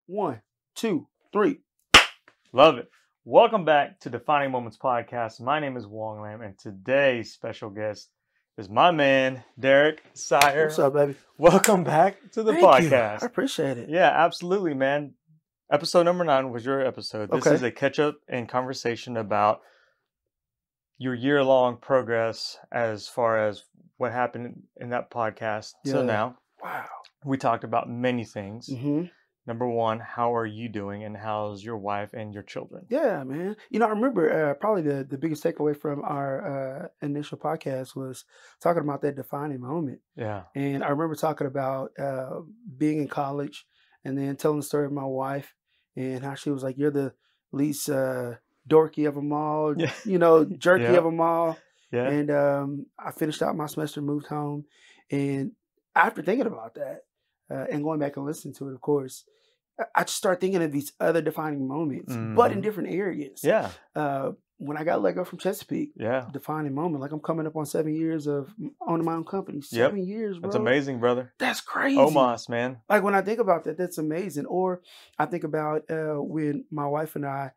1, 2, 3. Love it. Welcome back to Defining Moments Podcast. My name is Wong Lam, and today's special guest is my man, Derrick Sier. What's up, baby? Welcome back to the Thank you. podcast. I appreciate it. Yeah, absolutely, man. Episode number 9 was your episode. This Okay. is a catch-up and conversation about your year-long progress as far as what happened in that podcast. So Yeah. now, Wow. we talked about many things. Mm-hmm. Number 1, how are you doing, and how's your wife and your children? Yeah, man. You know, I remember probably the biggest takeaway from our initial podcast was talking about that defining moment. Yeah. And I remember talking about being in college and then telling the story of my wife and how she was like, you're the least dorky of them all, Yeah. you know, jerky Yeah. of them all. Yeah. And I finished out my semester, moved home. And after thinking about that and going back and listening to it, of course, I just started thinking of these other defining moments, but in different areas. Yeah. When I got let go from Chesapeake, Yeah. defining moment. Like I'm coming up on 7 years of owning my own company. 7 years, bro. That's amazing, brother. That's crazy. OMOS, man. Like when I think about that, that's amazing. Or I think about when my wife and I,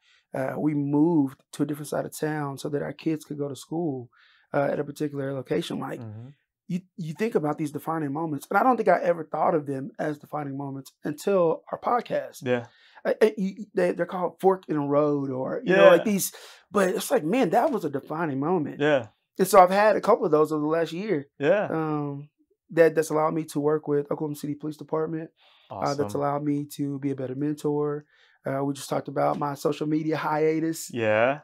we moved to a different side of town so that our kids could go to school at a particular location. Like you think about these defining moments, and I don't think I ever thought of them as defining moments until our podcast. Yeah. They're called fork in the road, or you know, like these. But it's like, man, that was a defining moment. Yeah. And so I've had a couple of those over the last year. Yeah. That's allowed me to work with Oklahoma City Police Department. Awesome. That's allowed me to be a better mentor. We just talked about my social media hiatus. Yeah.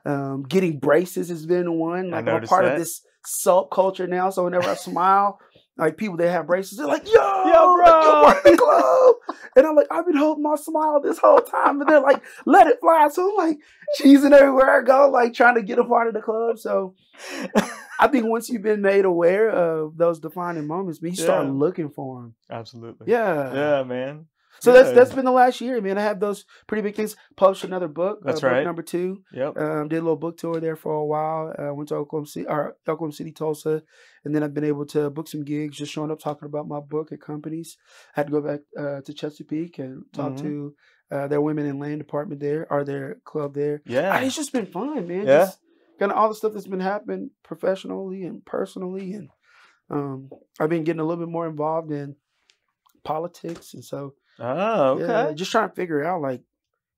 Getting braces has been one. Like I'm a noticed part that. of this subculture now. So whenever I smile, like people that have braces, they're like, yo, bro. like, you're part of the club. And I'm like, I've been holding my smile this whole time. And they're like, let it fly. So I'm like cheesing everywhere I go, like trying to get a part of the club. So I think once you've been made aware of those defining moments, man, you start looking for them. Absolutely. Yeah. Yeah, man. So that's been the last year, man. I have those pretty big things. Published another book. That's book right. Number 2. Yep. Did a little book tour there for a while. Went to Oklahoma City, Tulsa, and then I've been able to book some gigs, just showing up talking about my book at companies. I had to go back to Chesapeake and talk to their women in land department there, or their club there. Yeah. It's just been fun, man. Yeah. Just kind of all the stuff that's been happening professionally and personally, and I've been getting a little bit more involved in politics, and so. Oh, okay. Yeah, just trying to figure out, like,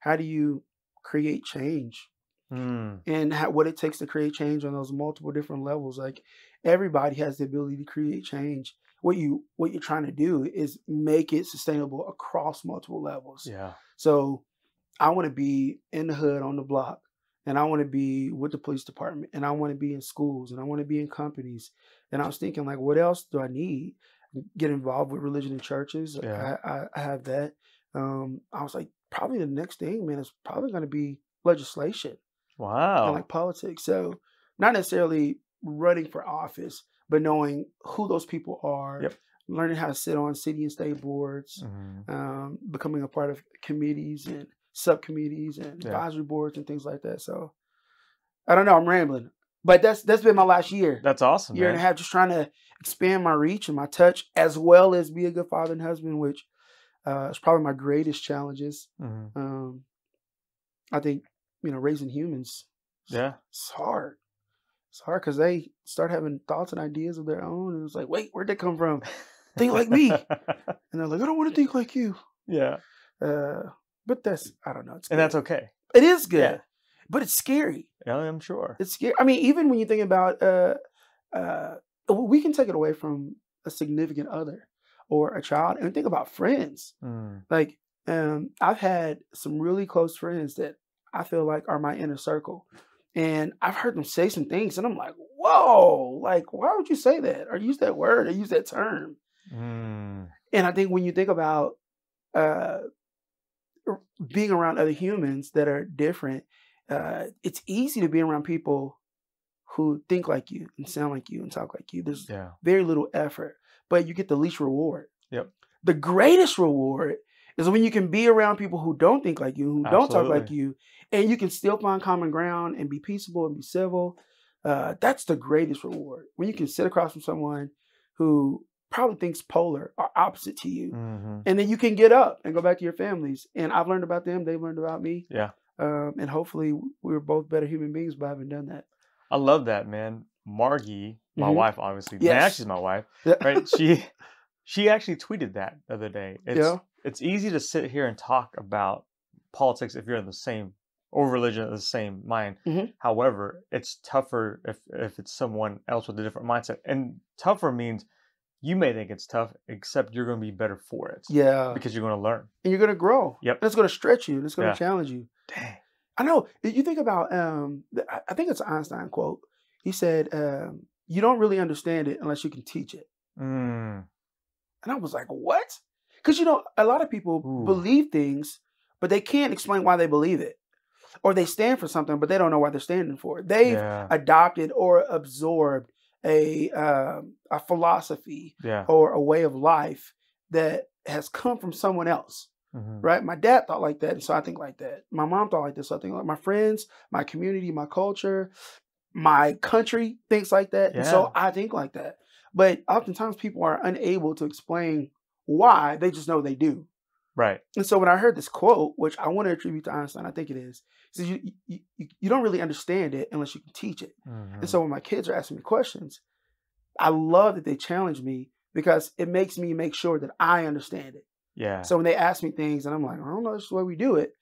how do you create change and what it takes to create change on those multiple different levels. Like everybody has the ability to create change. What you're trying to do is make it sustainable across multiple levels. Yeah. So I want to be in the hood on the block, and I want to be with the police department, and I want to be in schools, and I want to be in companies. And I was thinking, like, what else do I need? Get involved with religion and churches. Yeah. I have that. I was like, probably the next thing, man, is probably going to be legislation. Wow. And like politics. So not necessarily running for office, but knowing who those people are, learning how to sit on city and state boards, becoming a part of committees and subcommittees and advisory boards and things like that. So I don't know, I'm rambling. But that's been my last year. That's awesome. Year and a half, just trying to expand my reach and my touch, as well as be a good father and husband, which is probably my greatest challenges. I think, raising humans, it's hard. It's hard because they start having thoughts and ideas of their own, and it's like, wait, where'd they come from? Think like me, and they're like, I don't want to think like you. Yeah. But I don't know. It's and that's okay. It is good. Yeah. But it's scary. Yeah, I'm sure. It's scary. I mean, even when you think about, we can take it away from a significant other or a child, and think about friends. Like, I've had some really close friends that I feel like are my inner circle, and I've heard them say some things, and I'm like, whoa, like, why would you say that or use that word or use that term? And I think when you think about being around other humans that are different, it's easy to be around people who think like you and sound like you and talk like you. There's very little effort, but you get the least reward. Yep. The greatest reward is when you can be around people who don't think like you, who don't talk like you, and you can still find common ground and be peaceable and be civil. That's the greatest reward. When you can sit across from someone who probably thinks polar or opposite to you. Mm-hmm. And then you can get up and go back to your families. And I've learned about them. They've learned about me. Yeah. And hopefully we're both better human beings by having done that. I love that, man. Margie, my wife, obviously. Yes. Man, she's my wife, right? She actually tweeted that the other day. It's easy to sit here and talk about politics if you're in the same, or religion in the same mind. However, it's tougher if it's someone else with a different mindset. And tougher means you may think it's tough, except you're going to be better for it. Yeah. Because you're going to learn. And you're going to grow. Yep. And it's going to stretch you. And it's going to challenge you. Dang. I know. You think about, I think it's an Einstein quote. He said, you don't really understand it unless you can teach it. And I was like, what? Because, a lot of people believe things, but they can't explain why they believe it. Or they stand for something, but they don't know why they're standing for it. They've adopted or absorbed a philosophy or a way of life that has come from someone else. Right? My dad thought like that, and so I think like that. My mom thought like this, so I think like my friends, my community, my culture, my country thinks like that, and so I think like that. But oftentimes people are unable to explain why. They just know they do. Right. And so when I heard this quote, which I want to attribute to Einstein, I think it is, he says you don't really understand it unless you can teach it. And so when my kids are asking me questions, I love that they challenge me because it makes me make sure that I understand it. Yeah. So when they ask me things and I'm like, I don't know, this is the way we do it,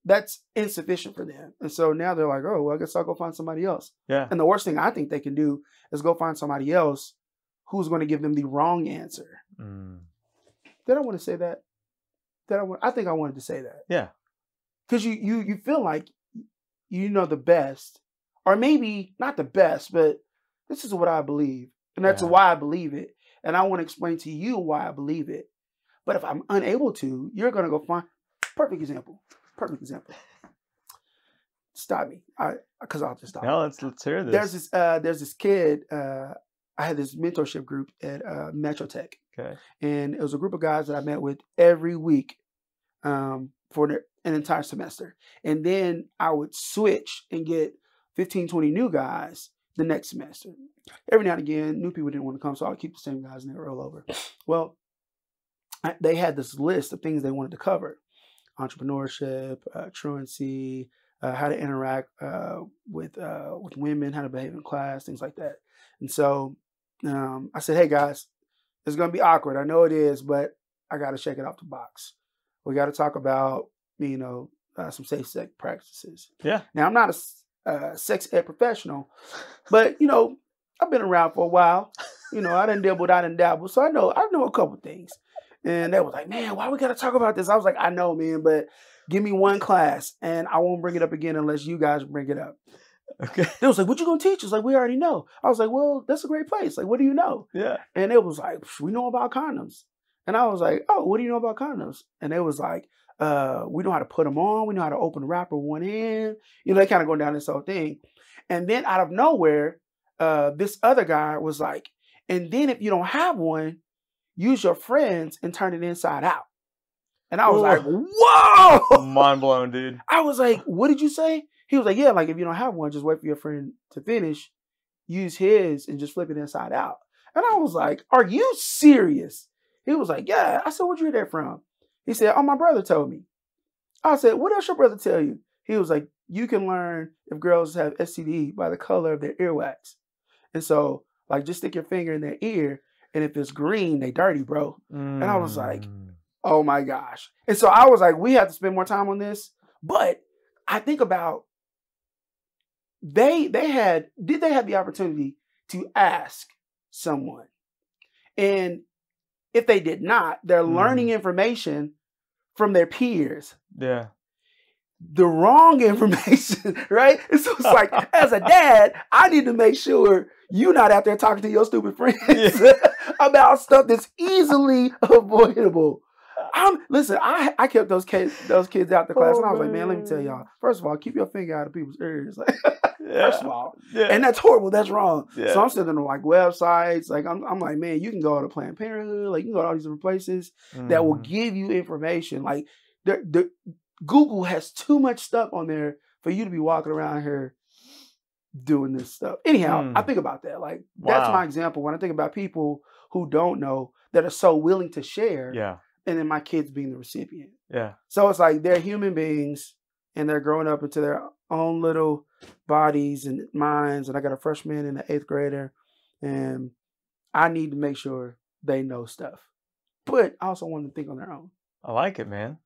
that's insufficient for them. And so now they're like, oh, well, I guess I'll go find somebody else. Yeah. And the worst thing I think they can do is go find somebody else who's going to give them the wrong answer. Did I want to say that? I think I wanted to say that. Yeah. Because you feel like you know the best, or maybe not the best, but this is what I believe. And that's why I believe it. And I want to explain to you why I believe it. But if I'm unable to, you're going to go find perfect example. Stop me. Because I'll just stop. No, let's hear this. There's this kid. I had this mentorship group at Metro Tech. Okay. And it was a group of guys that I met with every week for an entire semester. And then I would switch and get 15, 20 new guys the next semester. Every now and again, new people didn't want to come, so I would keep the same guys and they would roll over. Well, they had this list of things they wanted to cover: entrepreneurship, truancy, how to interact with women, how to behave in class, things like that. And so I said, hey guys, it's going to be awkward. I know it is, but I got to check it off the box. We got to talk about, some safe sex practices. Yeah. Now, I'm not a sex ed professional, but, I've been around for a while. I done dabbled, I done dabbled. So I know a couple things. And they was like, man, why we got to talk about this? I was like, I know, man, but give me one class and I won't bring it up again unless you guys bring it up. Okay. They was like, what you going to teach us? Like, we already know. I was like, well, that's a great place. Like, what do you know? Yeah. And it was like, we know about condoms. And I was like, oh, what do you know about condoms? And it was like, we know how to put them on. We know how to open the wrapper with one hand. They kind of going down this whole thing. And then out of nowhere, this other guy was like, and then if you don't have one, use your friends and turn it inside out. And I was like, whoa! Mind blown, dude. I was like, what did you say? He was like, yeah, like if you don't have one, just wait for your friend to finish, use his and just flip it inside out. And I was like, are you serious? He was like, yeah. I said, where'd you hear that from? He said, oh, my brother told me. I said, what else your brother tell you? He was like, you can learn if girls have STD by the color of their earwax. And so, like, just stick your finger in their ear, and if it's green, they dirty, bro. And I was like, oh my gosh. And so I was like, we have to spend more time on this. But I think about, did they have the opportunity to ask someone? And if they did not, they're learning information from their peers. Yeah. The wrong information, right? And so it's like, as a dad, I need to make sure you're not out there talking to your stupid friends about stuff that's easily avoidable. Listen, I kept those kids out the class, and I was like, man, let me tell y'all. First of all, keep your finger out of people's ears. Like, first of all, and that's horrible. That's wrong. Yeah. So I'm sitting on like websites. Like I'm like, man, you can go to Planned Parenthood. Like you can go to all these different places that will give you information. Like Google has too much stuff on there for you to be walking around here doing this stuff. Anyhow, I think about that. Like that's my example when I think about people who don't know that are so willing to share. Yeah. And then my kids being the recipient. Yeah. So it's like they're human beings and they're growing up into their own little bodies and minds. And I got a freshman and an 8th grader. And I need to make sure they know stuff. But I also want them to think on their own. I like it, man.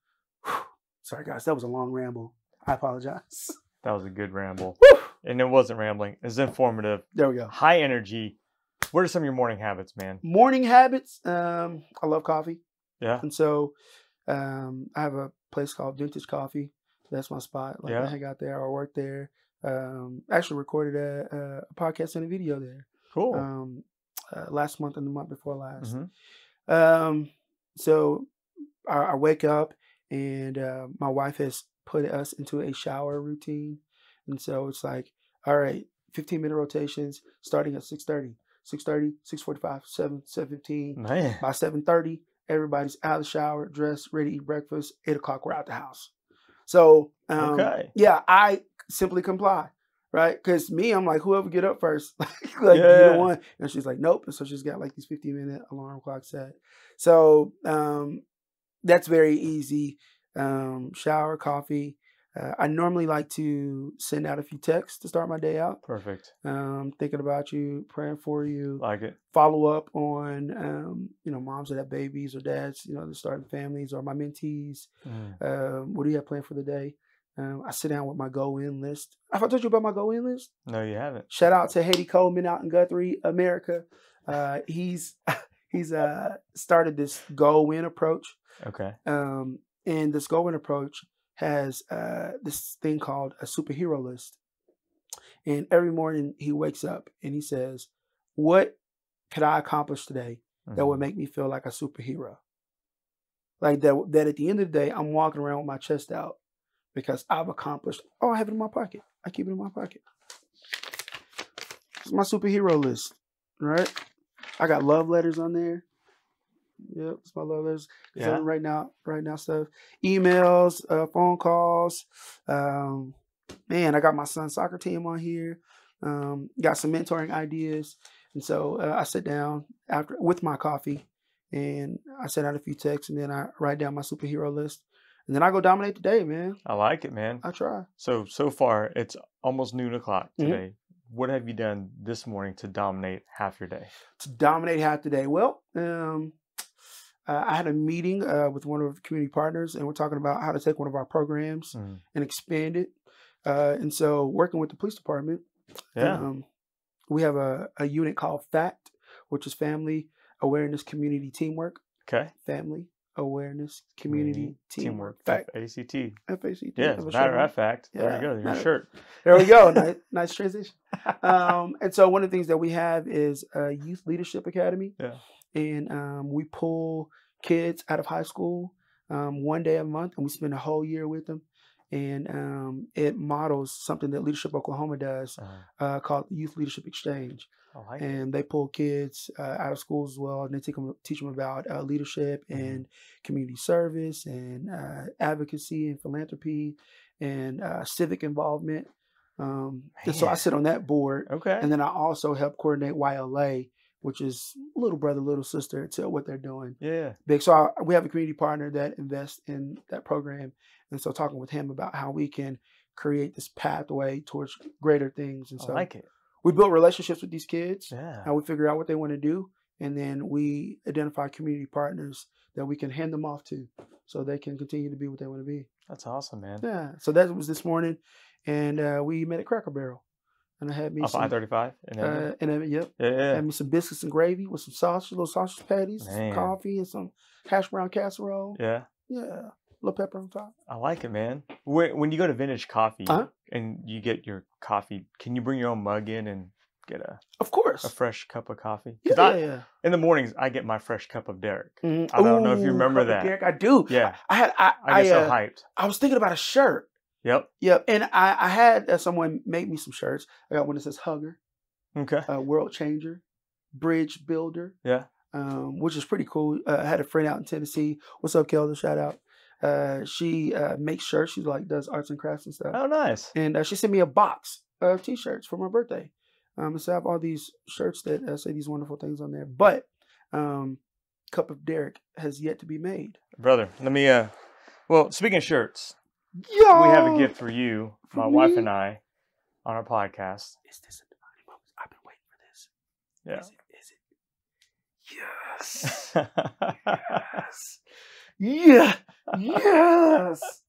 Sorry, guys. That was a long ramble. I apologize. That was a good ramble. Whew. And it wasn't rambling. It was informative. There we go. High energy. What are some of your morning habits, man? Morning habits. I love coffee. Yeah. And so I have a place called Vintage Coffee. That's my spot. Like I hang out there or work there. Actually recorded a podcast and a video there. Cool. Last month and the month before last. Mm-hmm. So I wake up and my wife has put us into a shower routine. And so it's like, all right, 15-minute rotations starting at 6:30. 6:30, 6:45, 7, 7:15. Man. By 7:30, everybody's out of the shower, dressed, ready to eat breakfast. 8 o'clock, we're out the house. So, yeah, I simply comply, right? Because I'm like, whoever get up first, like you're the one. And she's like, nope. And so she's got like these 15-minute alarm clock set. So that's very easy. Shower, coffee. I normally like to send out a few texts to start my day out. Perfect. Thinking about you, praying for you. Like it. Follow up on, moms that have babies or dads, that starting families or my mentees. What do you have planned for the day? I sit down with my go-in list. Have I told you about my go-in list? No, you haven't. Shout out to Haiti Coleman out in Guthrie, America. He's started this go-in approach. Okay. And this go-in approach has this thing called a superhero list. And every morning he wakes up and he says, what could I accomplish today that would make me feel like a superhero? Like that at the end of the day, I'm walking around with my chest out because I've accomplished. Oh, I have it in my pocket. I keep it in my pocket. It's my superhero list, right? I got love letters on there. Yep, it's my love letters. Yeah. Right now stuff. Emails, phone calls. Man, I got my son's soccer team on here. Got some mentoring ideas. And so I sit down with my coffee and I send out a few texts and then I write down my superhero list. And then I go dominate the day, man. I like it, man. I try. So far, it's almost noon o'clock today. What have you done this morning to dominate half your day? To dominate half the day? Well, I had a meeting with one of the community partners, and we're talking about how to take one of our programs and expand it. And so working with the police department, we have a unit called FACT, which is Family Awareness Community Teamwork. Okay. Family Awareness Community Teamwork. FACT. F-A-C-T. F-A-C-T. Yeah, as a matter of fact. There you go. Your shirt. There we go. Nice transition. And so one of the things that we have is a Youth Leadership Academy. Yeah. And we pull kids out of high school one day a month, and we spend a whole year with them. And it models something that Leadership Oklahoma does called the Youth Leadership Exchange. And they pull kids out of schools as well, and they teach them about leadership and community service and advocacy and philanthropy and civic involvement. And so I sit on that board. Okay. And then I also help coordinate YLA, which is little brother, little sister to what they're doing. Yeah. Big. So we have a community partner that invests in that program. And so talking with him about how we can create this pathway towards greater things. And so I like it. We build relationships with these kids. Yeah. How we figure out what they want to do. And then we identify community partners that we can hand them off to so they can continue to be what they want to be. That's awesome, man. Yeah. So that was this morning. And we met at Cracker Barrel. And I had me some I-35? Yep. Yeah. Had me some biscuits and gravy with some sausage, little sausage patties, some coffee, and some hash brown casserole. Yeah. Yeah. A little pepper on top. I like it, man. When you go to Vintage Coffee and you get your coffee, can you bring your own mug in and get of course, a fresh cup of coffee? Yeah. In the mornings, I get my fresh cup of Derrick. I don't know if you remember that. Derrick, I do. Yeah. I get so hyped. I was thinking about a shirt. Yep. And I had someone make me some shirts. I got one that says Hugger. Okay. World Changer. Bridge Builder. Yeah. Which is pretty cool. I had a friend out in Tennessee. What's up, Kelda? Shout out. She makes shirts. She does arts and crafts and stuff. Oh, nice. And she sent me a box of T-shirts for my birthday. So I have all these shirts that say these wonderful things on there. But cup of Derrick has yet to be made. Brother, let me, well, speaking of shirts, Yo! we have a gift for you, my wife and I, on our podcast. Is this a Defining Moments? I've been waiting for this. Yeah. Is it? Yes. Yes.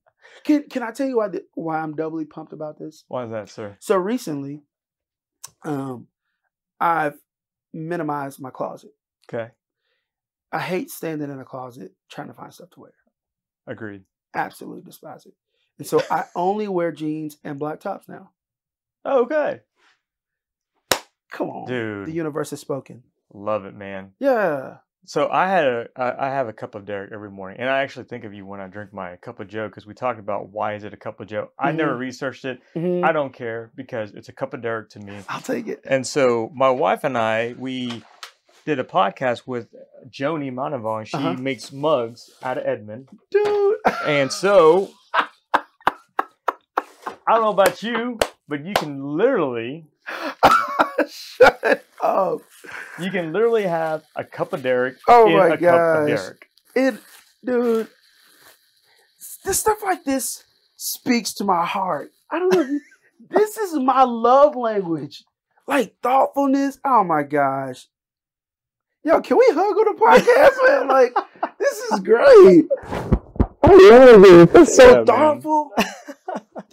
Can I tell you why I'm doubly pumped about this? Why is that, sir? So recently, I've minimized my closet. Okay. I hate standing in a closet trying to find stuff to wear. Agreed. Absolutely despise it. And so I only wear jeans and black tops now. Okay. Come on. Dude. The universe has spoken. Love it, man. Yeah. So I have a cup of Derrick every morning, and I actually think of you when I drink my cup of Joe, because we talked about why is it a cup of Joe. I never researched it. I don't care, because it's a cup of Derrick to me. I'll take it. And so my wife and I, we did a podcast with Joni Manavong. She makes mugs out of Edmond. Dude. And so I don't know about you, but you can literally shut up. You can literally have a cup of Derrick cup of Derrick. Dude, this stuff like this speaks to my heart. I don't know. This is my love language. Like thoughtfulness. Oh my gosh. Yo, can we hug on the podcast, man? Like, this is great. I love it. That's so thoughtful.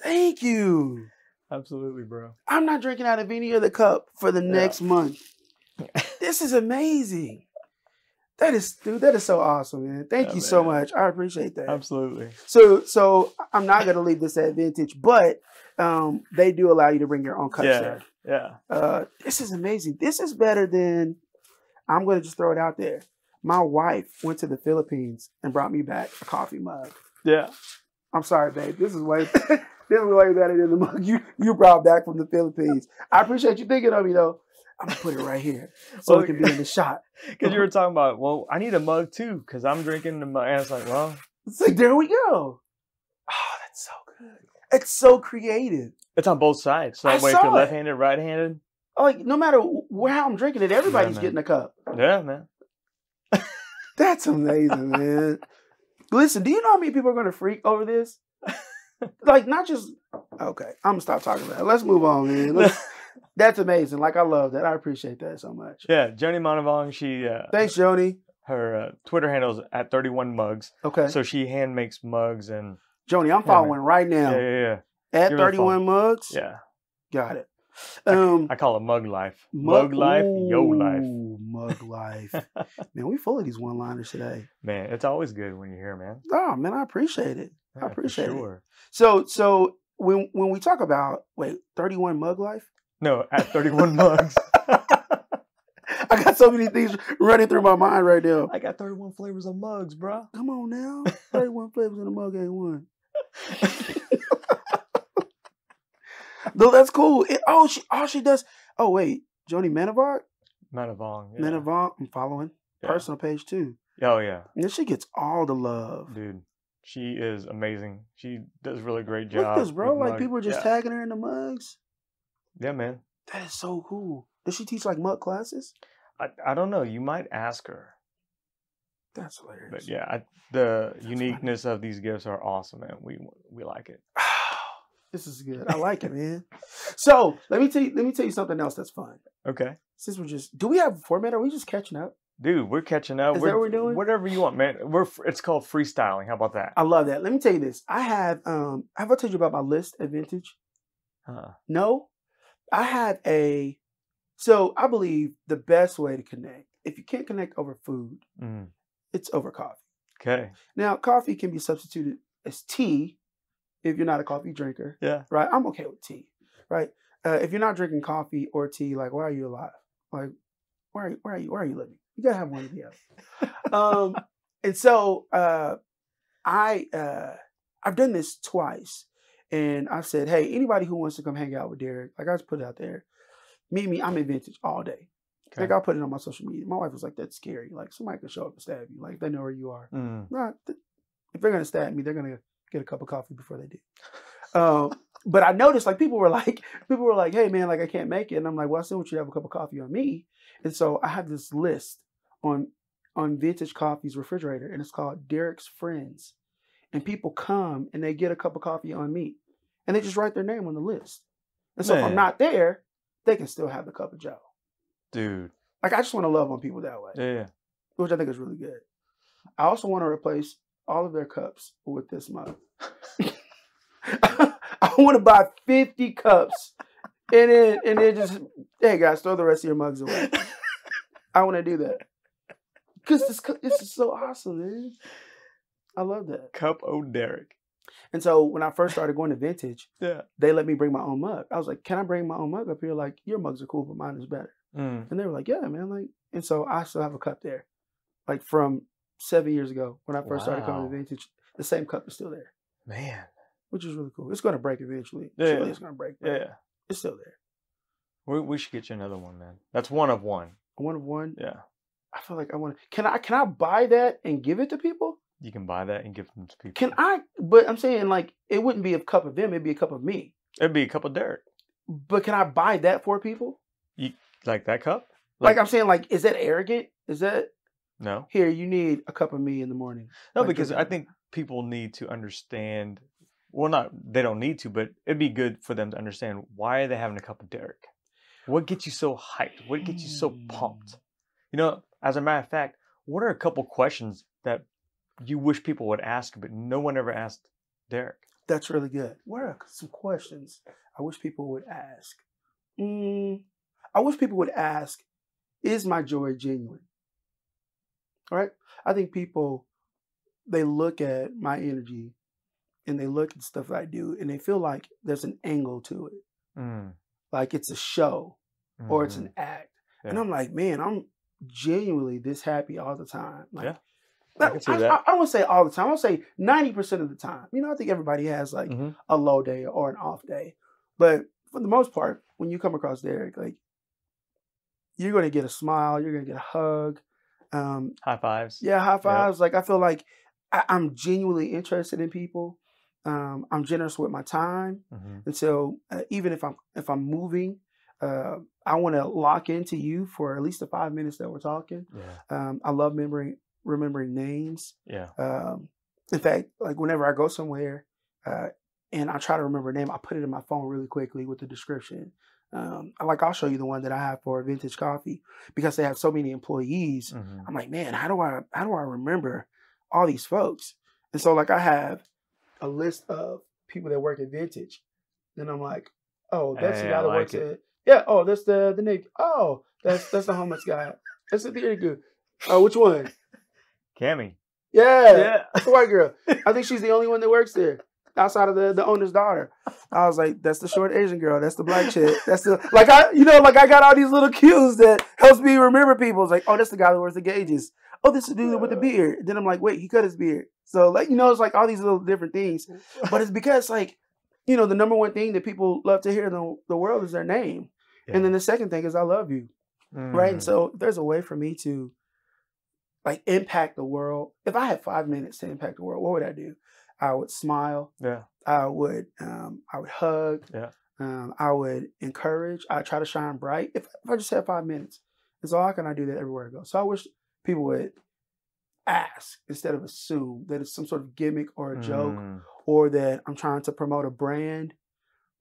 Thank you. Absolutely, bro. I'm not drinking out of any other cup for the next month. This is amazing. That is so awesome, man. Thank you so much. I appreciate that. Absolutely. So I'm not gonna leave this at vintage, but they do allow you to bring your own cups there. Yeah. This is amazing. This is better than. I'm gonna just throw it out there. My wife went to the Philippines and brought me back a coffee mug. Yeah. I'm sorry, babe. This is way better than the mug you brought back from the Philippines. I appreciate you thinking of me though. I'm gonna put it right here so it can be in the shot. Because you were talking about, well, I need a mug too because I'm drinking the mug. And it's like, well, it's like there we go. Oh, that's so good. It's so creative. It's on both sides. So that way, if you're left-handed, right-handed. Like no matter how I'm drinking it, everybody's getting a cup. Yeah, man. That's amazing, man. Listen, do you know how many people are gonna freak over this? Like, not just okay. I'm gonna stop talking about it. Let's move on, man. That's amazing. Like, I love that. I appreciate that so much. Yeah, Joni Manavong. She thanks, Joni. Her Twitter handle is at 31 mugs. Okay. So she hand makes mugs and. Joni, I'm following right now. Yeah. At 31 mugs. Yeah. Got it. I call it mug life. Mug life, yo life. Mug life. Man, we full of these one-liners today. Man, it's always good when you're here, man. Oh man, I appreciate it. Yeah, I appreciate it. So when we talk about 31 mug life? No, at 31 mugs. I got so many things running through my mind right now. I got 31 flavors of mugs, bro. Come on now. 31 flavors in a mug ain't one. No, that's cool. She does. Oh wait, Joni Manavong. Manavong. Yeah. Manavong. I'm following. Personal page too. Oh yeah. And she gets all the love, dude. She is amazing. She does a really great job. Look at this, bro. Like people are just tagging her in the mugs. Yeah, man. That is so cool. Does she teach like mug classes? I don't know. You might ask her. That's hilarious. But yeah, the uniqueness of these gifts are awesome, man. We like it. This is good. I like it, man. So let me tell you something else that's fun. Okay. Since do we have a format? Are we just catching up? Dude, we're catching up. Is that what we're doing? Whatever you want, man. It's called freestyling. How about that? I love that. Let me tell you this. I have I told you about my list at Vintage? No? I have so I believe the best way to connect, if you can't connect over food, it's over coffee. Okay. Now, coffee can be substituted as tea if you're not a coffee drinker. Yeah. Right? I'm okay with tea. Right? If you're not drinking coffee or tea, like, why are you alive? Like, why are you living? You gotta have one or the other. And so I've done this twice, and I said, hey, anybody who wants to come hang out with Derrick, like I just put it out there. Meet me, I'm in Vintage all day. Okay. Like I'll put it on my social media. My wife was like, that's scary. Like somebody could show up and stab you. Like they know where you are. Nah, if they're gonna stab me, they're gonna get a cup of coffee before they do. But I noticed like people were like, hey man, like I can't make it. And I'm like, well, I still want you to have a cup of coffee on me. And so I have this list on on Vintage Coffee's refrigerator, and it's called Derrick's Friends. And people come and they get a cup of coffee on me, and they just write their name on the list. And so if I'm not there, they can still have the cup of Joe. Dude. Like, I just want to love on people that way. Yeah. Which I think is really good. I also want to replace all of their cups with this mug. I want to buy 50 cups and then just, hey guys, throw the rest of your mugs away. I want to do that. Because this is so awesome, man. I love that. Cup O Derrick. And so when I first started going to Vintage, yeah, they let me bring my own mug. I was like, can I bring my own mug up here? Like, your mugs are cool, but mine is better. And they were like, yeah, man. Like, and so I still have a cup there. Like from 7 years ago when I first started coming to Vintage, the same cup is still there. Man. Which is really cool. It's going to break eventually. Yeah. Surely it's going to break. Yeah. It's still there. We should get you another one, man. That's one of one. One of one? Yeah. I feel like I want to. Can I buy that and give it to people? You can buy that and give them to people. Can I? But I'm saying, like, it wouldn't be a cup of them. It'd be a cup of me. It'd be a cup of Derrick. But can I buy that for people? You like that cup? Like I'm saying, like, is that arrogant? Is that? No. Here, you need a cup of me in the morning. No, like, because I think people need to understand. Well, they don't need to, but it'd be good for them to understand, why are they having a cup of Derrick? What gets you so hyped? What gets you so pumped? You know, as a matter of fact, what are a couple questions that you wish people would ask, but no one ever asked Derrick? That's really good. What are some questions I wish people would ask? I wish people would ask, is my joy genuine? All right? I think people, they look at my energy and they look at stuff that I do and they feel like there's an angle to it. Like it's a show or it's an act. Yeah. And I'm like, man, I'm genuinely this happy all the time. Like, yeah. I can see that. I won't say all the time. I'll say 90% of the time. You know, I think everybody has like a low day or an off day. But for the most part, when you come across Derrick, like, you're going to get a smile. You're going to get a hug. High fives. Yeah, high fives. Yep. Like, I feel like I'm genuinely interested in people. I'm generous with my time. And so even if I'm moving, I want to lock into you for at least the 5 minutes that we're talking. Yeah. I love remembering names. Yeah. In fact, like whenever I go somewhere and I try to remember a name, I put it in my phone really quickly with the description. I'll show you the one that I have for Vintage Coffee because they have so many employees. I'm like, man, how do I remember all these folks? And so like I have a list of people that work at Vintage. Then I'm like, oh, that's the guy that works at. Yeah. Oh, that's the Nick. Oh, that's the homeless guy. That's the theater good. Oh, which one? Cammy. Yeah. That's the white girl. I think she's the only one that works there outside of the owner's daughter. I was like, that's the short Asian girl. That's the black chick. That's the I got all these little cues that helps me remember people. It's like, oh, that's the guy that wears the gauges. Oh, this is the dude with the beard. Then I'm like, wait, he cut his beard. So like, it's like all these little different things. But it's because like, the number one thing that people love to hear in the world is their name. Yeah. And then the second thing is I love you. Right. And so if there's a way for me to like impact the world. If I had 5 minutes to impact the world, what would I do? I would smile. Yeah. I would hug. Yeah. I would encourage. I try to shine bright. If I just had 5 minutes. And so how can I do that everywhere I go? So I wish people would ask instead of assume that it's some sort of gimmick or a joke or that I'm trying to promote a brand.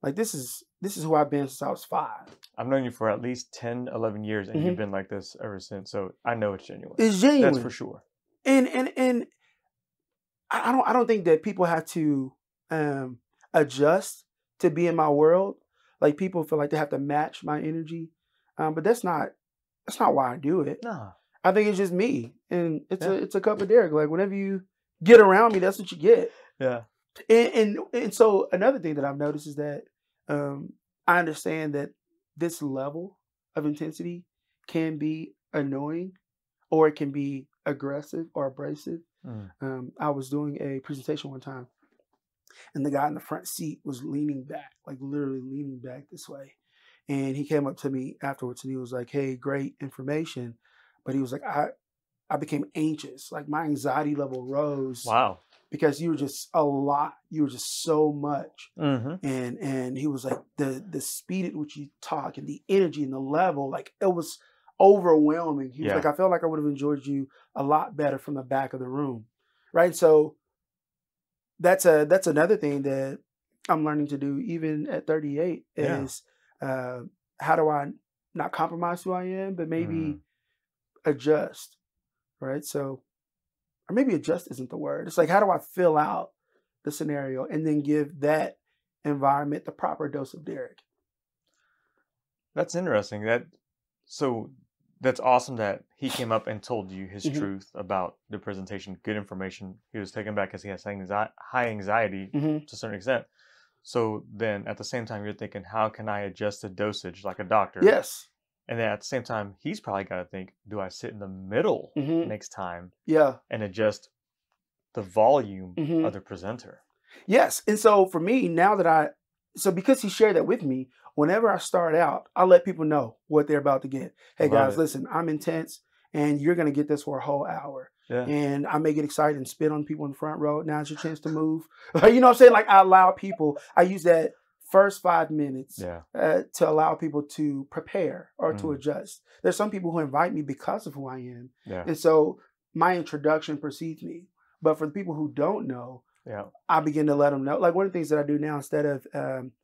Like this is who I've been since I was 5. I've known you for at least 10, 11 years and you've been like this ever since. So I know it's genuine. It's genuine. That's for sure. And I don't think that people have to adjust to be in my world. Like people feel like they have to match my energy. But that's not why I do it. No. I think it's just me. And it's a cup of Derrick. Like whenever you get around me, that's what you get. Yeah. And so another thing that I've noticed is that I understand that this level of intensity can be annoying or it can be aggressive or abrasive. I was doing a presentation one time and the guy in the front seat was leaning back, like literally leaning back this way. And he came up to me afterwards and he was like, hey, great information. But he was like, I became anxious. Like my anxiety level rose. Wow. Because you were just a lot. You were just so much. Mm-hmm. And he was like, the speed at which you talk and the energy and the level, like it was overwhelming. He was Yeah. like, I felt like I would have enjoyed you a lot better from the back of the room. Right. So that's another thing that I'm learning to do even at 38 is how do I not compromise who I am, but maybe adjust. Right. So, or maybe adjust isn't the word. It's like, how do I fill out the scenario and then give that environment the proper dose of Derrick? That's interesting. That's awesome that he came up and told you his truth about the presentation. Good information. He was taken back because he has high anxiety to a certain extent. So then at the same time, you're thinking, how can I adjust the dosage like a doctor? Yes. And then at the same time, he's probably got to think, do I sit in the middle next time? Yeah. And adjust the volume of the presenter? Yes. And so for me, now that because he shared that with me, whenever I start out, I let people know what they're about to get. Hey guys, listen, I'm intense and you're going to get this for a whole hour. Yeah. And I may get excited and spit on people in the front row. Now's your chance to move. You know what I'm saying? Like, I allow people, I use that first 5 minutes to allow people to prepare or to adjust. There's some people who invite me because of who I am. Yeah. And so my introduction precedes me. But for the people who don't know, I begin to let them know. Like, one of the things that I do now, instead of,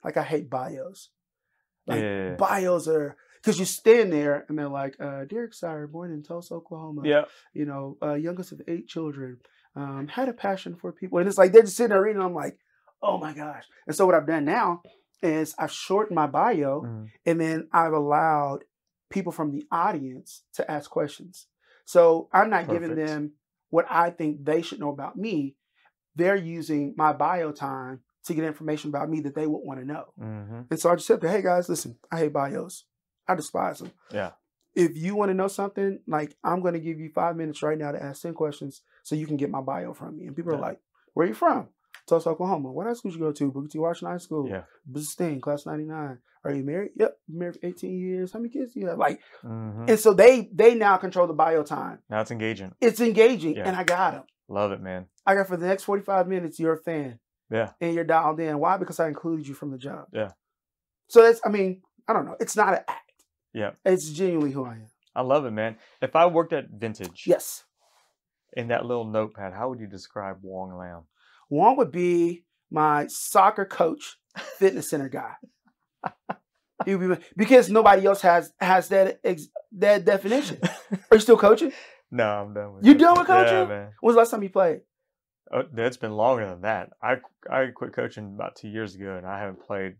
like, I hate bios. Like, bios are, because you stand there and they're like, Derrick Sier, born in Tulsa, Oklahoma. Yeah. You know, youngest of 8 children, had a passion for people. And it's like, they're just sitting there reading. And I'm like, oh my gosh. And so what I've done now is I've shortened my bio and then I've allowed people from the audience to ask questions. So I'm not giving them what I think they should know about me. They're using my bio time to get information about me that they would want to know. And so I just said, hey guys, listen, I hate bios. I despise them. Yeah. If you want to know something, like, I'm going to give you 5 minutes right now to ask 10 questions so you can get my bio from me. And people are like, where are you from? Tulsa, Oklahoma. What high school did you go to? Booker T. Washington High School. Yeah. Business Thing, class 99. Are you married? Yep. Married for 18 years. How many kids do you have? Like, and so they now control the bio time. Now it's engaging. It's engaging. And I got them. Love it, man. I got, for the next 45 minutes, you're a fan. Yeah. And you're dialed in. Why? Because I included you from the jump. Yeah. So that's, I mean, I don't know. It's not an act. Yeah. It's genuinely who I am. I love it, man. If I worked at Vintage. Yes. In that little notepad, how would you describe Wong Lam? Wong would be my soccer coach, fitness center guy. He would be, because nobody else has that definition. Are you still coaching? No, I'm done with it. You done with coaching? Yeah, man. When was the last time you played? Oh, it's been longer than that. I quit coaching about 2 years ago, and I haven't played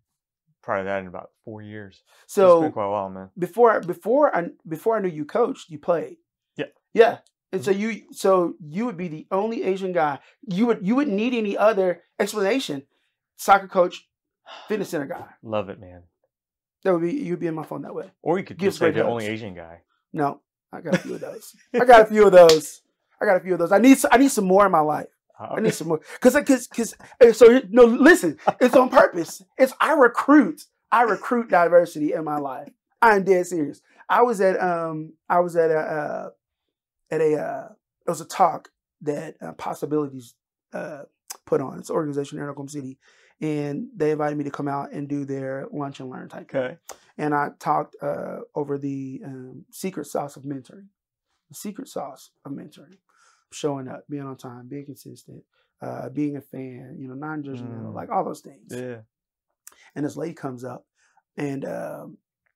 prior to that in about 4 years. So it's been quite a while, man. Before I knew you coached, you played. Yeah. Yeah. And so you would be the only Asian guy. You wouldn't need any other explanation. Soccer coach, fitness center guy. Love it, man. You'd be in my phone that way. Or you could just say the only Asian guy. No, I got a few of those. I got a few of those. I need some more in my life. I need some more. Cause so no, listen, it's on purpose. I recruit diversity in my life. I'm dead serious. It was a talk that Possibilities put on. It's an organization here in Oklahoma City, and they invited me to come out and do their lunch and learn type thing. And I talked over the secret sauce of mentoring. The secret sauce of mentoring. Showing up, being on time, being consistent, being a fan, non-judgmental, like all those things. Yeah. And this lady comes up and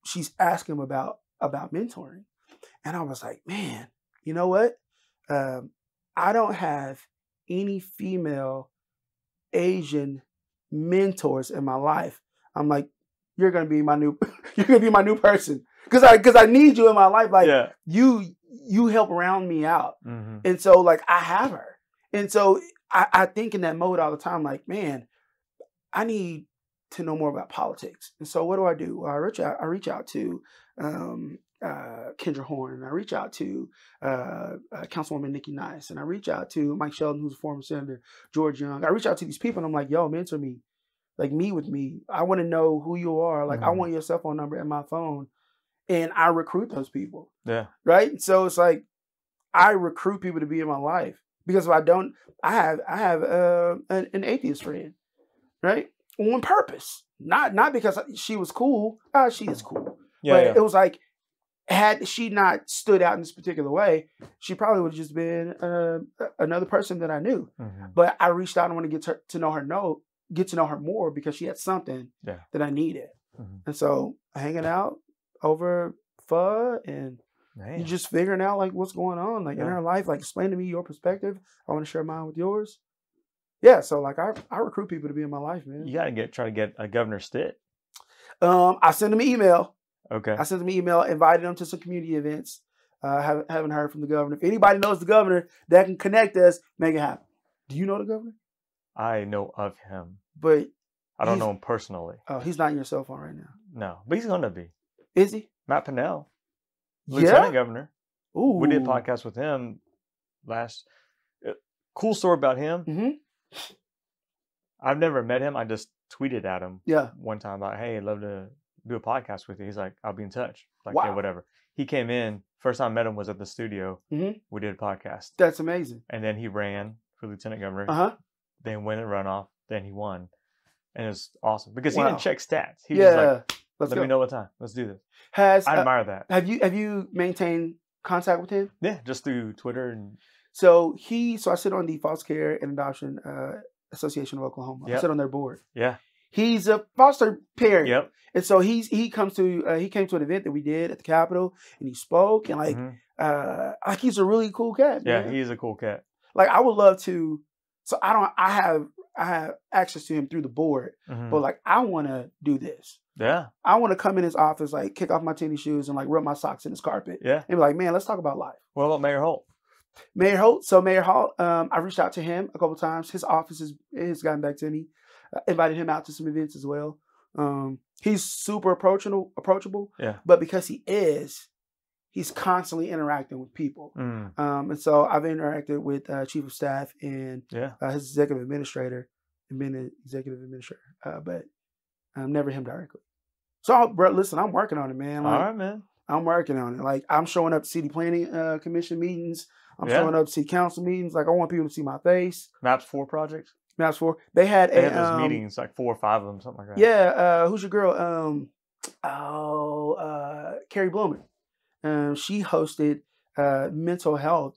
she's asking him about mentoring. And I was like, man, you know what? I don't have any female Asian mentors in my life. I'm like, you're gonna be my new person. Because I need you in my life. Like, you help round me out. And so, like, I have her. And so I think in that mode all the time, like, man, I need to know more about politics. And so what do? Well, I reach out to Kendra Horn, and I reach out to Councilwoman Nikki Nice, and I reach out to Mike Sheldon, who's a former senator, George Young. I reach out to these people, and I'm like, yo, mentor me. Like, meet with me. I want to know who you are. Like, I want your cell phone number in my phone. And I recruit those people. Yeah. Right? So it's like, I recruit people to be in my life. Because if I don't, I have an atheist friend. Right? On purpose. Not because she was cool. She is cool. Yeah, but it was like, had she not stood out in this particular way, she probably would have just been another person that I knew. But I reached out and wanted to get to know her more because she had something that I needed. And so hanging out over pho and you just figuring out like what's going on like in her life, like explain to me your perspective. I want to share mine with yours. Yeah, so like I recruit people to be in my life, man. You gotta try to get a Governor Stitt. I sent him an email. Okay. I sent him an email, invited him to some community events. Haven't heard from the governor. If anybody knows the governor that can connect us, make it happen. Do you know the governor? I know of him, but I don't know him personally. Oh, he's not in your cell phone right now. No, but he's gonna be. Is he? Matt Pinnell, Lieutenant Governor. Ooh. We did a podcast with him last. Cool story about him. I've never met him. I just tweeted at him one time about, hey, I'd love to do a podcast with you. He's like, I'll be in touch. Like, yeah, whatever. He came in. First time I met him was at the studio. We did a podcast. That's amazing. And then he ran for Lieutenant Governor. Then went in runoff. Then he won. And it was awesome because he didn't check stats. He was like, let me know what time. Let's do this. I admire that. Have you maintained contact with him? Yeah, just through Twitter. And So I sit on the Foster Care and Adoption Association of Oklahoma. I sit on their board. Yeah. He's a foster parent. Yep. And so he came to an event that we did at the Capitol and he spoke and like he's a really cool cat. Man. Yeah, he is a cool cat. Like I would love to. So I have access to him through the board, but like I want to do this. Yeah. I want to come in his office, like kick off my tennis shoes and like rub my socks in his carpet. Yeah. And be like, man, let's talk about life. What about Mayor Holt? Mayor Holt. So Mayor Holt, I reached out to him a couple of times. His office has gotten back to me. Invited him out to some events as well. He's super approachable. Yeah. But because he's constantly interacting with people. And so I've interacted with Chief of Staff and his executive administrator and been an executive administrator, but never him directly. So, bro, listen, I'm working on it, man. Like, all right, man. I'm working on it. Like, I'm showing up to city planning commission meetings. I'm showing up to city council meetings. Like, I want people to see my face. Maps 4 projects? Maps 4. They had those meetings, like 4 or 5 of them, something like that. Yeah. Who's your girl? Carrie Bloomer. She hosted mental health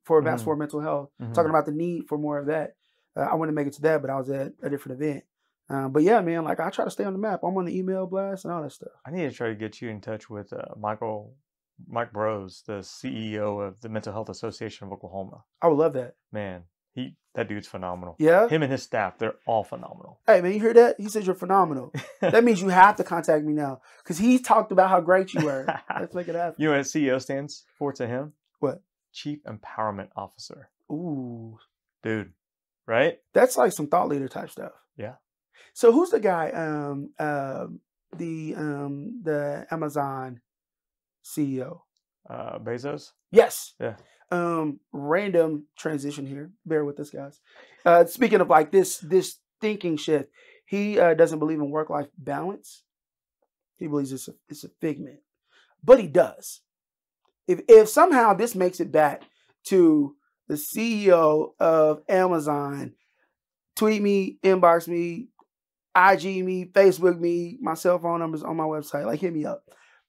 for Maps 4 mental health, talking about the need for more of that. I wanted to make it to that, but I was at a different event. But yeah, man, like I try to stay on the map. I'm on the email blast and all that stuff. I need to try to get you in touch with Mike Bros, the CEO of the Mental Health Association of Oklahoma. I would love that. Man, that dude's phenomenal. Yeah? Him and his staff, they're all phenomenal. Hey, man, you hear that? He said you're phenomenal. That means you have to contact me now because he talked about how great you were. Let's make it happen. You know what CEO stands for to him? What? Chief Empowerment Officer. Ooh. Dude, right? That's like some thought leader type stuff. Yeah. So who's the guy, the Amazon CEO? Bezos? Yes. Yeah. Random transition here. Bear with us, guys. Speaking of like this thinking shift, he doesn't believe in work-life balance. He believes it's a figment, but he does. If somehow this makes it back to the CEO of Amazon, tweet me, inbox me, IG me, Facebook me, my cell phone number's on my website. Like, hit me up.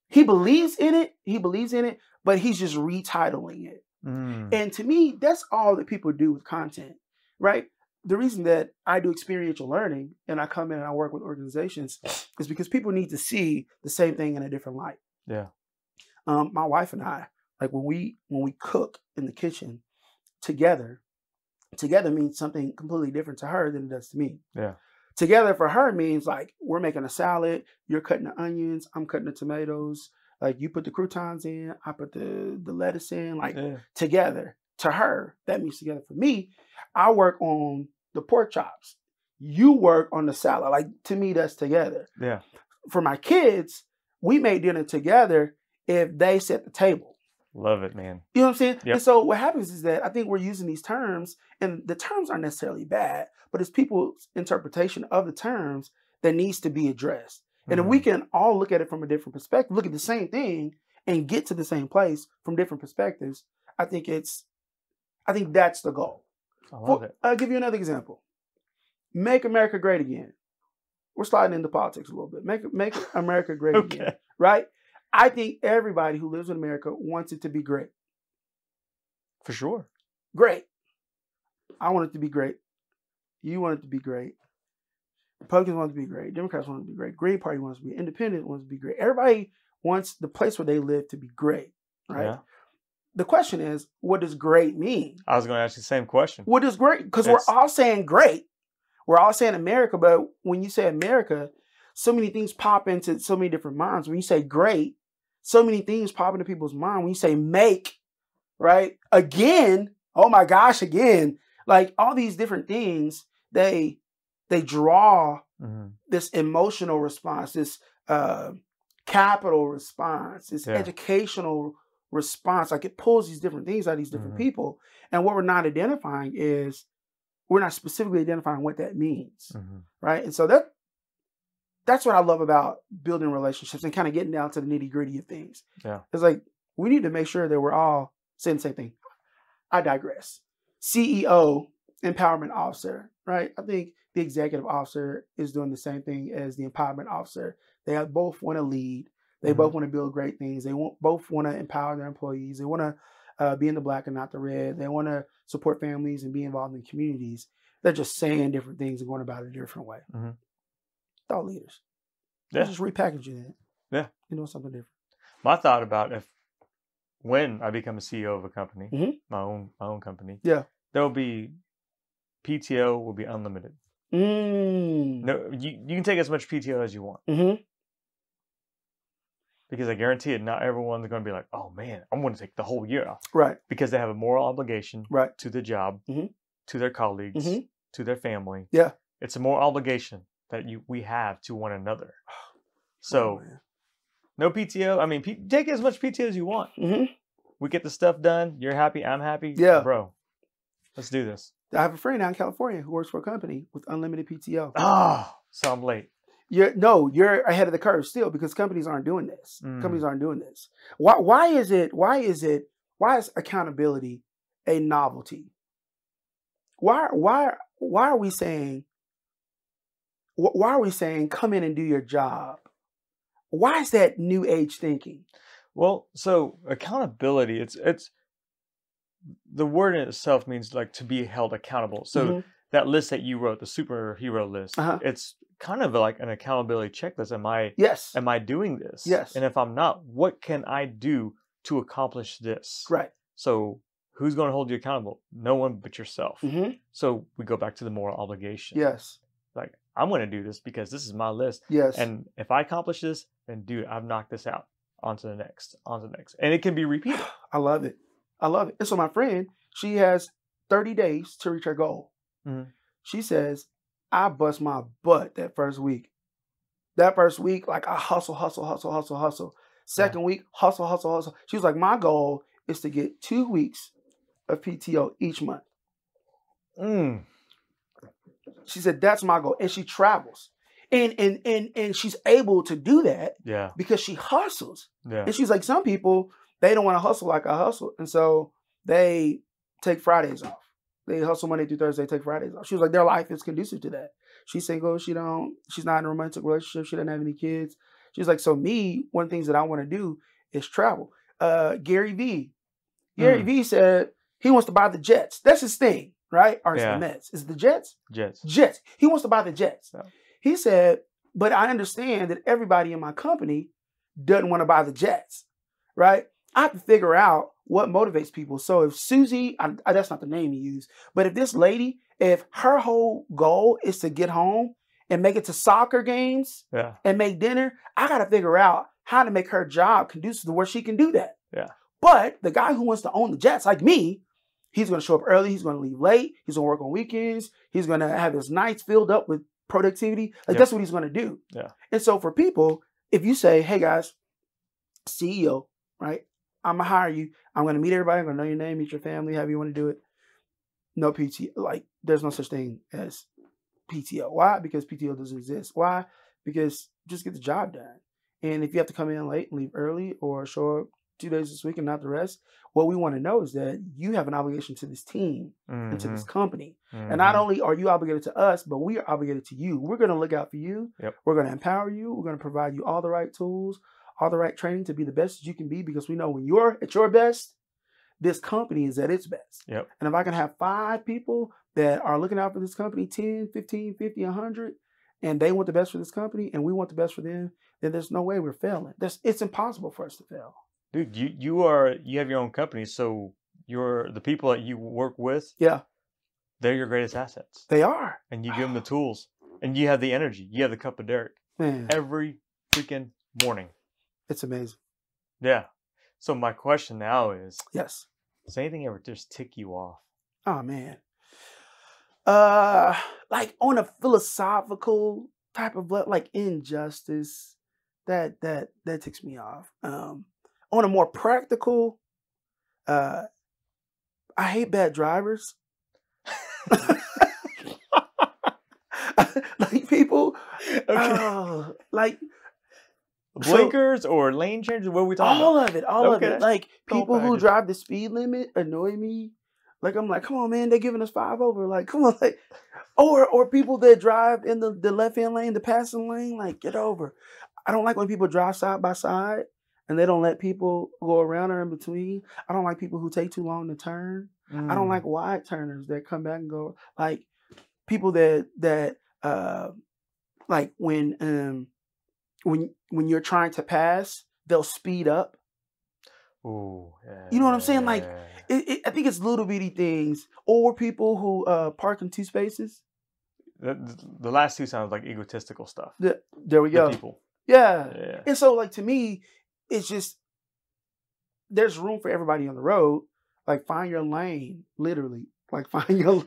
He believes in it, but he's just retitling it. And to me, that's all that people do with content, right? The reason that I do experiential learning and I come in and I work with organizations is because people need to see the same thing in a different light. Yeah. My wife and I, like when we cook in the kitchen together means something completely different to her than it does to me. Yeah. Together for her means like we're making a salad, you're cutting the onions, I'm cutting the tomatoes, like you put the croutons in, I put the lettuce in, like together. To her, that means together. For me, I work on the pork chops. You work on the salad. Like to me, that's together. Yeah. For my kids, we make dinner together if they set the table. Love it, man. You know what I'm saying? Yep. And so what happens is that I think we're using these terms, and the terms aren't necessarily bad, but it's people's interpretation of the terms that needs to be addressed. And if we can all look at it from a different perspective, look at the same thing and get to the same place from different perspectives, I think that's the goal. I love it. I'll give you another example. Make America Great Again. We're sliding into politics a little bit. Make America Great again, right? I think everybody who lives in America wants it to be great. For sure. Great. I want it to be great. You want it to be great. Republicans want it to be great. Democrats want it to be great. Green Party wants it to be independent, wants it to be great. Everybody wants the place where they live to be great, right? Yeah. The question is, what does great mean? I was going to ask you the same question. What is great? Because we're all saying great. We're all saying America, but when you say America, so many things pop into so many different minds. When you say great, so many things pop into people's mind. When you say make, right? Again, oh my gosh, again. Like all these different things, they draw this emotional response, this capital response, this educational response. Like it pulls these different things out of these different people. And what we're not identifying is we're not specifically identifying what that means, right? And so that's what I love about building relationships and kind of getting down to the nitty gritty of things. Yeah, it's like we need to make sure that we're all saying the same thing. I digress. CEO, empowerment officer, right? I think the executive officer is doing the same thing as the empowerment officer. They both want to lead. They both want to build great things. They both want to empower their employees. They want to be in the black and not the red. They want to support families and be involved in communities. They're just saying different things and going about it a different way. Thought leaders. They're just repackaging it. Yeah. You know, something different. My thought about when I become a CEO of a company, my own company, there'll be PTO will be unlimited. No, you can take as much PTO as you want. Because I guarantee it, not everyone's going to be like, oh man, I'm going to take the whole year off. Right. Because they have a moral obligation to the job, to their colleagues, to their family. Yeah. It's a moral obligation that we have to one another. So, no PTO. I mean, take as much PTO as you want. We get the stuff done. You're happy. I'm happy. Yeah. Bro, let's do this. I have a friend out in California who works for a company with unlimited PTO. Oh, so I'm late. You're ahead of the curve still because companies aren't doing this. Companies aren't doing this. Why is accountability a novelty? Why are we saying come in and do your job? Why is that new age thinking? Well, so accountability, it's the word in itself means like to be held accountable. So that list that you wrote, the superhero list, it's kind of like an accountability checklist. Am I doing this? Yes. And if I'm not, what can I do to accomplish this? Right. So who's going to hold you accountable? No one but yourself. So we go back to the moral obligation. Yes. Like, I'm going to do this because this is my list. Yes. And if I accomplish this, then dude, I've knocked this out. On to the next. And it can be repeated. I love it. And so my friend, she has 30 days to reach her goal. She says, I bust my butt that first week. Like I hustle. Second week, hustle. She was like, my goal is to get 2 weeks of PTO each month. She said, that's my goal. And she travels. And she's able to do that because she hustles. Yeah. And she's like, some people, they don't want to hustle like I hustle. And so they take Fridays off. They hustle Monday through Thursday, take Fridays off. She was like, their life is conducive to that. She's single. She's not in a romantic relationship. She doesn't have any kids. She's like, so me, one of the things that I want to do is travel. Gary Vee said he wants to buy the Jets. That's his thing, right? Or it's the Mets. Is it the Jets? Jets. He wants to buy the Jets. Yeah. He said, but I understand that everybody in my company doesn't want to buy the Jets, right? I have to figure out what motivates people. So if Susie, that's not the name you use, but if this lady, if her whole goal is to get home and make it to soccer games and make dinner, I got to figure out how to make her job conducive to where she can do that. Yeah. But the guy who wants to own the Jets, like me, he's going to show up early. He's going to leave late. He's going to work on weekends. He's going to have his nights filled up with productivity. Like that's what he's going to do. Yeah. And so for people, if you say, hey guys, CEO, right? I'm going to hire you. I'm going to meet everybody. I'm going to know your name, meet your family, however you want to do it. No PTO. Like there's no such thing as PTO. Why? Because PTO doesn't exist. Why? Because just get the job done. And if you have to come in late and leave early or show up 2 days this week and not the rest, what we want to know is that you have an obligation to this team and to this company. And not only are you obligated to us, but we are obligated to you. We're going to look out for you. Yep. We're going to empower you. We're going to provide you all the right tools, all the right training to be the best you can be, because we know when you're at your best, this company is at its best. Yep. And if I can have 5 people that are looking out for this company, 10, 15, 50, 100, and they want the best for this company and we want the best for them, then there's no way we're failing. It's impossible for us to fail. Dude, you have your own company, so the people that you work with, they're your greatest assets. They are. And you give them the tools, and you have the energy. You have the cup of Derrick. Man. Every freaking morning. It's amazing. Yeah. So my question now is, yes, does anything ever just tick you off? Oh man. Like on a philosophical type of like injustice, that ticks me off. On a more practical, I hate bad drivers. Like people, like blinkers or lane changes. What are we talking about? All of it. Like people who drive the speed limit annoy me. Like I'm like, come on, man, they're giving us 5 over. Like, come on, like, or people that drive in the left hand lane, the passing lane. Like, get over. I don't like when people drive side by side and they don't let people go around or in between. I don't like people who take too long to turn. I don't like wide turners that come back and go. Like people that like when you're trying to pass, they'll speed up. Ooh, you know what I'm saying? Like I think it's little bitty things, or people who park in 2 spaces. The last 2 sounds like egotistical stuff. There we go. People. Yeah. And so like to me, it's just there's room for everybody on the road. Like find your lane, literally. Like find your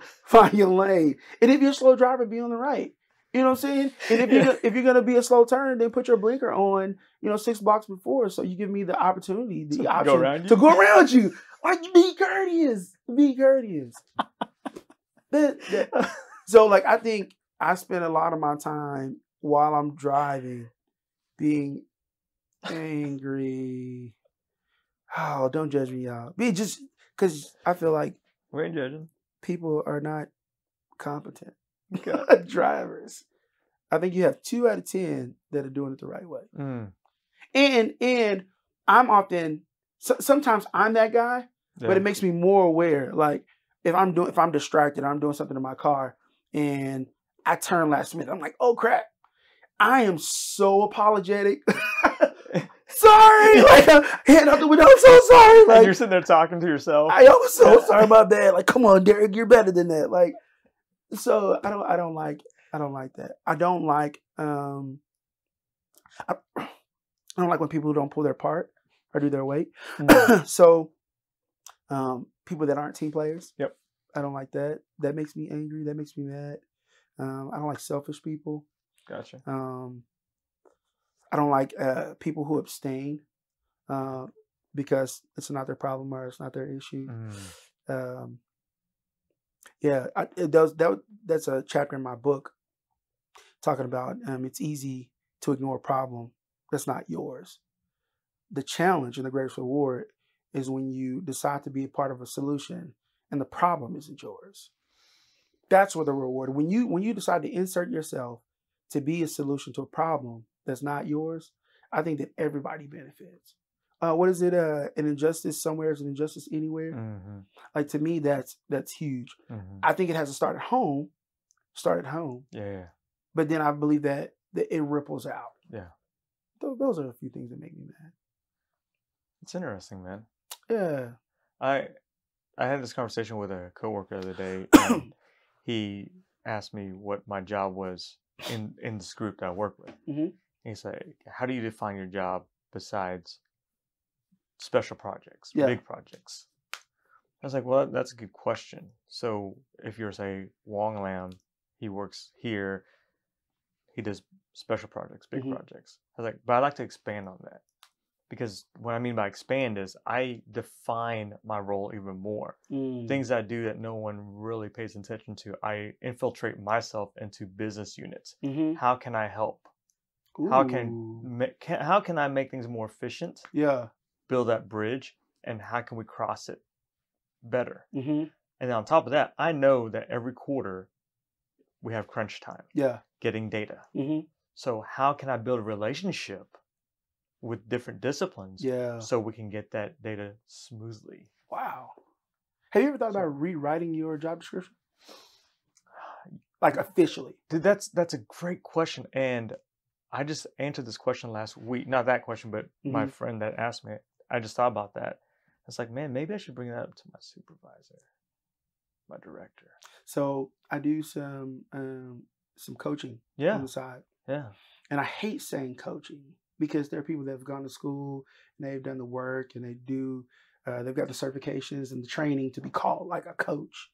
lane. And if you're a slow driver, be on the right. You know what I'm saying? And if you're gonna be a slow turner, then put your blinker on, 6 blocks before, so you give me the opportunity, the option to go around you. Like be courteous. Be courteous. So like I think I spend a lot of my time while I'm driving being angry. Oh, don't judge me, y'all. Be just because I feel like we ain't judging. People are not competent drivers. I think you have 2 out of 10 that are doing it the right way. And I'm often sometimes I'm that guy, but it makes me more aware. Like if I'm distracted, I'm doing something in my car and I turn last minute. I'm like, oh crap. I am so apologetic. Sorry, like hand out the window. I'm so sorry. Like and you're sitting there talking to yourself. I am so sorry about that. Like, come on, Derrick, you're better than that. Like, so I don't like that. I don't like when people don't pull their part or do their weight. So people that aren't team players. Yep. I don't like that. That makes me angry. That makes me mad. I don't like selfish people. Gotcha. I don't like people who abstain because it's not their problem or it's not their issue. That's a chapter in my book talking about it's easy to ignore a problem that's not yours. The challenge and the greatest reward is when you decide to be a part of a solution and the problem isn't yours. That's where the reward. When you decide to insert yourself to be a solution to a problem that's not yours, I think that everybody benefits. What is it? An injustice somewhere is an injustice anywhere. Mm-hmm. Like to me, that's huge. Mm-hmm. I think it has to start at home. Yeah. But then I believe that it ripples out. Yeah. Those are a few things that make me mad. It's interesting, man. Yeah. I had this conversation with a coworker the other day, and he asked me what my job was in this group that I work with. Mm-hmm. He said, "How do you define your job besides special projects, big projects?" I was like, "Well, that's a good question. So if you're, say, Wong Lam, he works here, he does special projects, big projects." I was like, "But I'd like to expand on that." Because what I mean by expand is I define my role even more. Things I do that no one really pays attention to. I infiltrate myself into business units. How can I help? Ooh. How can I make things more efficient? Yeah. Build that bridge, and how can we cross it better? And then on top of that, I know that every quarter we have crunch time. Yeah. Getting data. So how can I build a relationship with different disciplines. Yeah. So we can get that data smoothly. Wow. Have you ever thought about rewriting your job description? Like officially? Dude, that's a great question. And I just answered this question last week. Not that question, but my friend that asked me. I just thought about that. It's like, man, maybe I should bring that up to my supervisor, my director. So I do some coaching on the side. Yeah. And I hate saying coaching because there are people that have gone to school and they've done the work and they've got the certifications and the training to be called like a coach,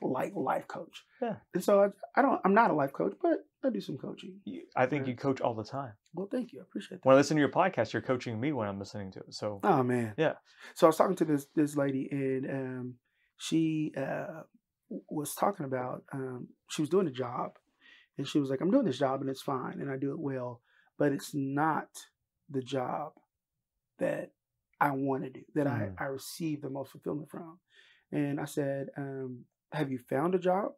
like life coach. Yeah. And so I'm not a life coach, but I do some coaching. I think you coach all the time. Well, thank you. I appreciate that. When I listen to your podcast, you're coaching me when I'm listening to it. So. Oh man. Yeah. So I was talking to this lady and she was talking about she was doing a job and she was like, I'm doing this job and it's fine and I do it well, but it's not the job that I want to do, that I receive the most fulfillment from. And I said, have you found a job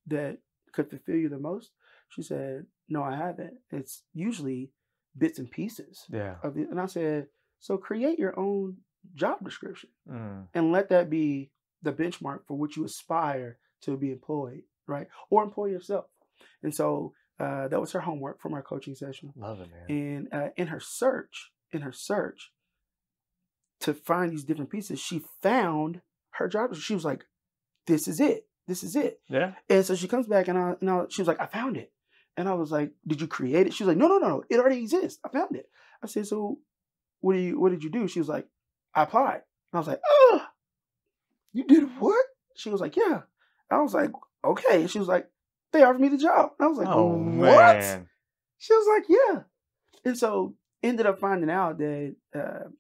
that could fulfill you the most? She said, no, I haven't. It's usually bits and pieces. Yeah. And I said, so create your own job description and let that be the benchmark for which you aspire to be employed, right? Or employ yourself. And so that was her homework from our coaching session. Love it, man. And in her search to find these different pieces, she found her job. She was like, this is it. This is it. Yeah. And so she comes back and she was like, I found it. And I was like, did you create it? She was like, no. It already exists. I found it. I said, so what did you do? She was like, I applied. And I was like, oh, you did what? She was like, yeah. I was like, okay. And she was like, they offered me the job. And I was like, oh, what? Man. She was like, yeah. And so ended up finding out that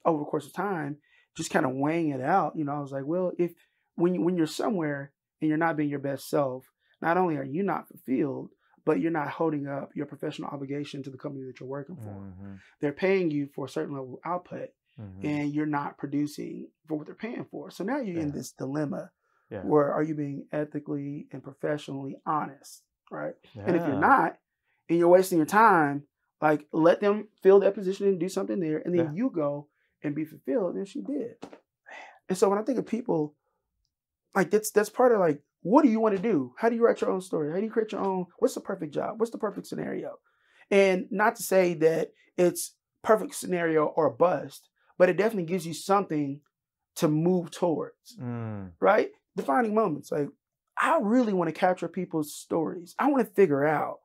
over the course of time, just kind of weighing it out, I was like, well, if when you're somewhere and you're not being your best self, not only are you not fulfilled, but you're not holding up your professional obligation to the company that you're working for. They're paying you for a certain level of output and you're not producing for what they're paying for. So now you're in this dilemma where are you being ethically and professionally honest, right? Yeah. And if you're not, and you're wasting your time, like let them fill that position and do something there, and then you go and be fulfilled. And she did. And so when I think of people, like that's part of like, what do you want to do? How do you write your own story? How do you create your own? What's the perfect job? What's the perfect scenario? And not to say that it's perfect scenario or bust, but it definitely gives you something to move towards, right? Defining moments. Like, I really want to capture people's stories. I want to figure out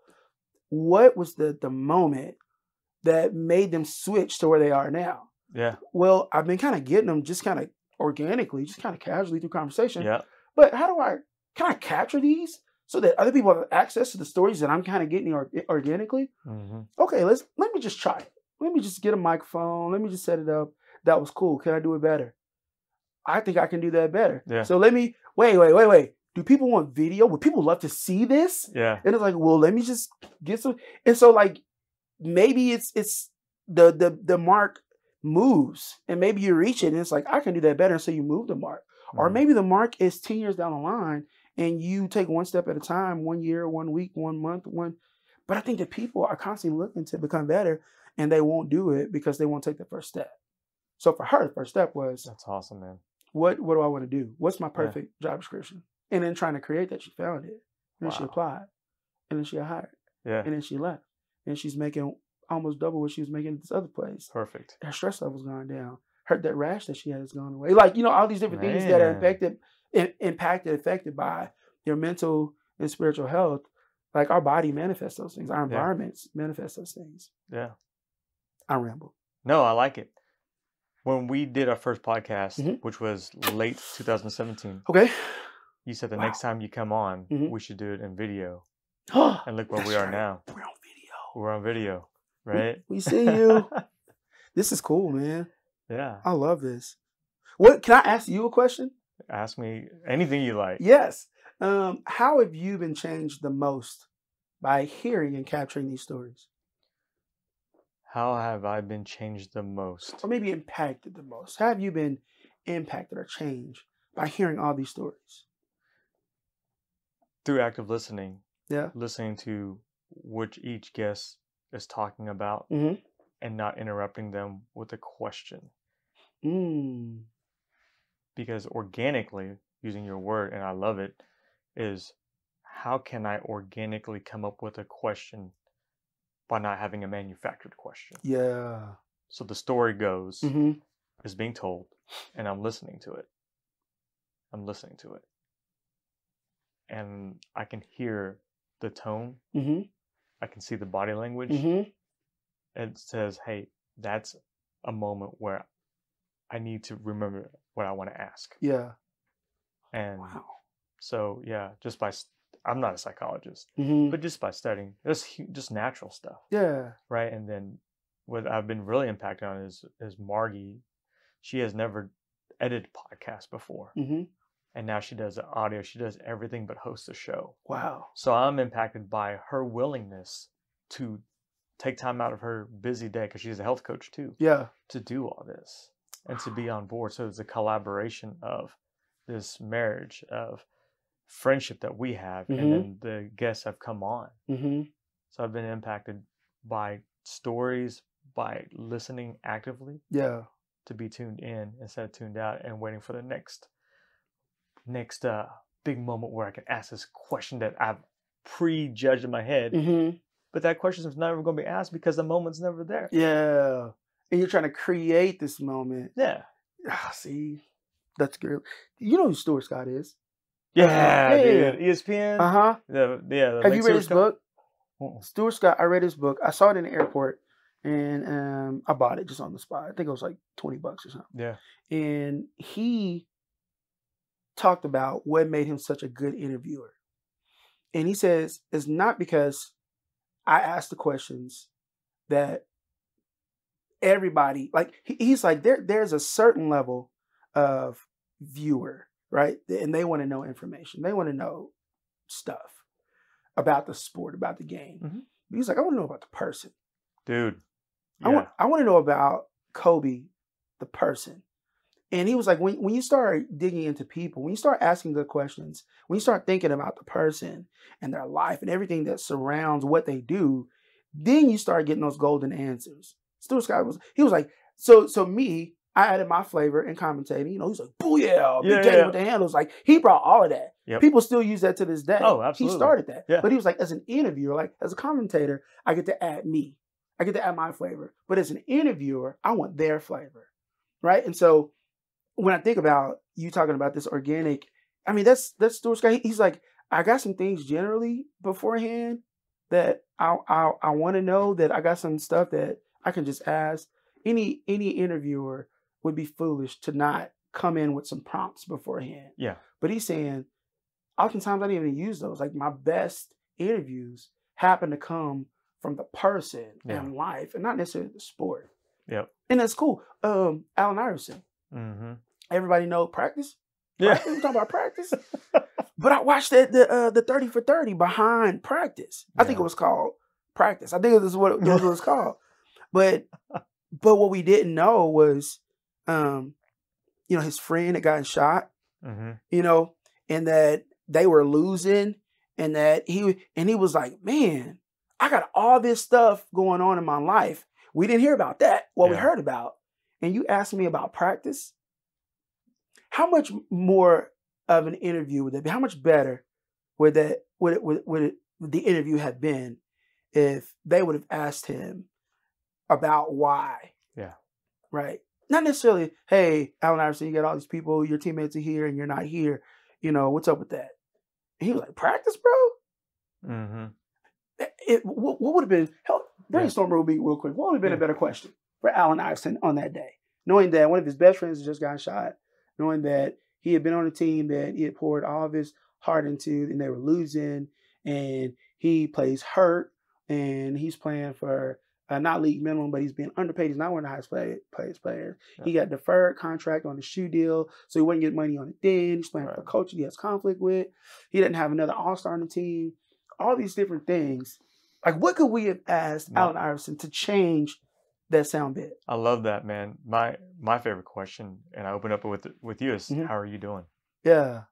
what was the moment that made them switch to where they are now. Yeah. Well, I've been kind of getting them just kind of organically, just kind of casually through conversation. Yeah. But can I capture these so that other people have access to the stories that I'm kind of getting organically? Okay, let me just try it. Let me just get a microphone. Let me just set it up. That was cool. Can I do it better? I think I can do that better. Yeah. So let me, wait. Do people want video? Would people love to see this? Yeah. And it's like, well, let me just get some. And so like, maybe it's the mark moves and maybe you reach it and it's like, I can do that better. And so you move the mark. Or maybe the mark is 10 years down the line and you take one step at a time, 1 year, 1 week, 1 month, but I think that people are constantly looking to become better and they won't do it because they won't take the first step. So for her, the first step was, that's awesome, man. What do I want to do? What's my perfect job description? And then trying to create that, she found it. And then she applied. And then she got hired. Yeah. And then she left. And she's making almost double what she was making at this other place. Perfect. Her stress level's gone down. That rash that she had has gone away. Like, all these different things that are affected by your mental and spiritual health. Like our body manifests those things. Our environments manifest those things. Yeah. I ramble. No, I like it. When we did our first podcast, which was late 2017. Okay. You said the next time you come on, we should do it in video. And look where we are now. We're on video, right? We see you. This is cool, man. Yeah. I love this. What can I ask you a question? Ask me anything you like. Yes. How have you been changed the most by hearing and capturing these stories? How have I been changed the most? Or maybe impacted the most? How have you been impacted or changed by hearing all these stories? Through active listening. Yeah. Listening to which each guest is talking about and not interrupting them with a question. Because organically, using your word, and I love it, is how can I organically come up with a question by not having a manufactured question? Yeah. So the story goes, is being told, and I'm listening to it. And I can hear the tone. I can see the body language. It says, hey, that's a moment where I need to remember what I want to ask. Yeah. And so, yeah, just by, I'm not a psychologist, but just by studying, just natural stuff. Yeah. Right. And then what I've been really impacted on is Margie. She has never edited podcasts before. And now she does the audio. She does everything but host a show. Wow. So I'm impacted by her willingness to take time out of her busy day, because she's a health coach too. Yeah. To do all this and to be on board. So it's a collaboration of this marriage of friendship that we have, and then the guests have come on. So I've been impacted by stories, by listening actively. Yeah. To be tuned in instead of tuned out and waiting for the next big moment where I can ask this question that I've prejudged in my head. But that question is never going to be asked because the moment's never there. Yeah. And you're trying to create this moment. Yeah. See, that's good. You know who Stuart Scott is? Yeah, dude. ESPN. Have you read his book? Stuart Scott, I read his book. I saw it in the airport, and I bought it just on the spot. I think it was like $20 or something. Yeah. And he talked about what made him such a good interviewer. And he says, it's not because I asked the questions that everybody, like, he's like, there's a certain level of viewer, right? And they want to know information. They want to know stuff about the sport, about the game. But he's like, I want to know about the person. Dude. Yeah. I want to know about Kobe, the person. And he was like, when you start digging into people, when you start asking the questions, when you start thinking about the person and their life and everything that surrounds what they do, then you start getting those golden answers. Stuart Scott was like, so me, I added my flavor in commentating. You know, he's like, booyah, big game with the handles. Like, he brought all of that. Yep. People still use that to this day. Oh, absolutely. He started that. Yeah. But he was like, as an interviewer, like as a commentator, I get to add me. I get to add my flavor. But as an interviewer, I want their flavor. Right? And so when I think about you talking about this organic, I mean, that's Stuart Scott. He's like, I got some things generally beforehand that I want to know, that I got some stuff that I can just ask. Any interviewer would be foolish to not come in with some prompts beforehand. Yeah. But he's saying, oftentimes I didn't even use those. Like, my best interviews happen to come from the person and life, and not necessarily the sport. Yep. And that's cool. Allen Iverson. Everybody know practice. Yeah, we talking about practice. But I watched the 30 for 30 behind practice. I think it was called practice. I think this is what it was called. But what we didn't know was, his friend had gotten shot. And that they were losing, and that he was like, man, I got all this stuff going on in my life. We didn't hear about that. What we heard about, and you asked me about practice. How much more of an interview would that be? How much better would the interview have been if they would have asked him about why? Yeah. Right. Not necessarily, hey, Allen Iverson, you got all these people, your teammates are here and you're not here. You know, what's up with that? And he was like, practice, bro? What would have been, brainstorm real quick, what would have been a better question for Allen Iverson on that day? Knowing that one of his best friends just got shot, knowing that he had been on a team that he had poured all of his heart into, and they were losing, and he plays hurt, and he's playing for not league minimum, but he's being underpaid. He's not one of the highest players. Yeah. He got deferred contract on the shoe deal, so he wouldn't get money on it then. He's playing for a coach that he has conflict with. He didn't have another all-star on the team. All these different things. Like, what could we have asked Allen Iverson to change that sound bit? I love that, man. My favorite question, and I open up with you, is how are you doing? Yeah.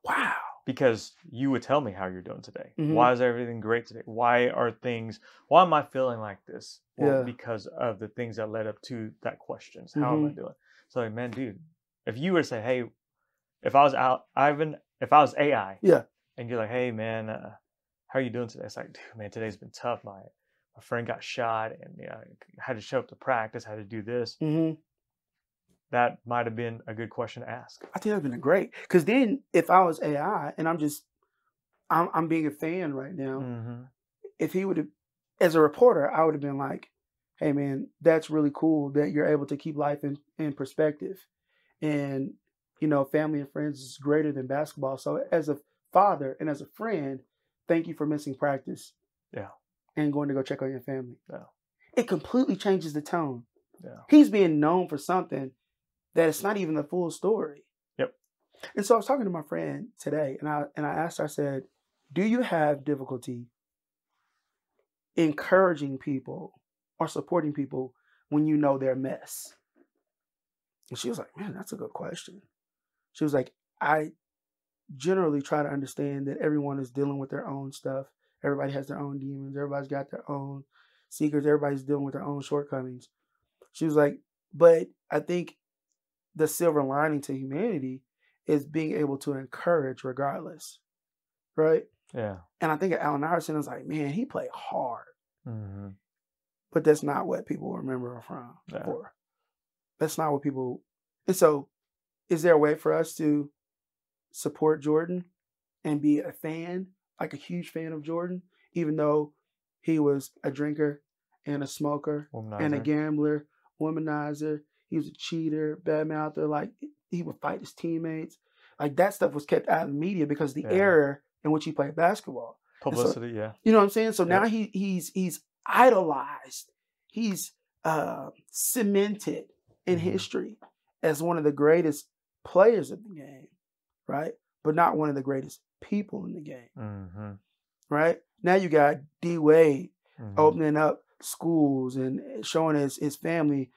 Wow. because you would tell me how you're doing today. Why is everything great today? Why am I feeling like this? Well, because of the things that led up to that questions. How am I doing? So like, man, dude, if you were to say, hey, if I was AI, and you're like, hey, man, how are you doing today? It's like, dude, man, today's been tough. My friend got shot, and I had to show up to practice, had to do this. That might have been a good question to ask. I think that'd been great. Because then if I was AI and I'm being a fan right now, if he would have, as a reporter, I would have been like, hey man, that's really cool that you're able to keep life in perspective. And, family and friends is greater than basketball. So as a father and as a friend, thank you for missing practice. Yeah. And going to go check on your family. Yeah. It completely changes the tone. Yeah. He's being known for something that it's not even the full story. Yep. And so I was talking to my friend today, and I asked her, I said, do you have difficulty encouraging people or supporting people when you know they're a mess? And she was like, man, that's a good question. She was like, I generally try to understand that everyone is dealing with their own stuff. Everybody has their own demons. Everybody's got their own secrets. Everybody's dealing with their own shortcomings. She was like, but I think the silver lining to humanity is being able to encourage regardless. Right? Yeah. And I think Allen Iverson is like, man, he played hard. But that's not what people remember him from for. That's not what people. And so, is there a way for us to support Jordan and be a fan, like a huge fan of Jordan, even though he was a drinker and a smoker and a gambler, womanizer? He was a cheater, bad mouther. Like, he would fight his teammates. Like, that stuff was kept out of the media because of the era in which he played basketball. Publicity, You know what I'm saying? So now he's idolized. He's cemented in history as one of the greatest players of the game, right? But not one of the greatest people in the game, right? Now you got D Wade opening up schools and showing his family.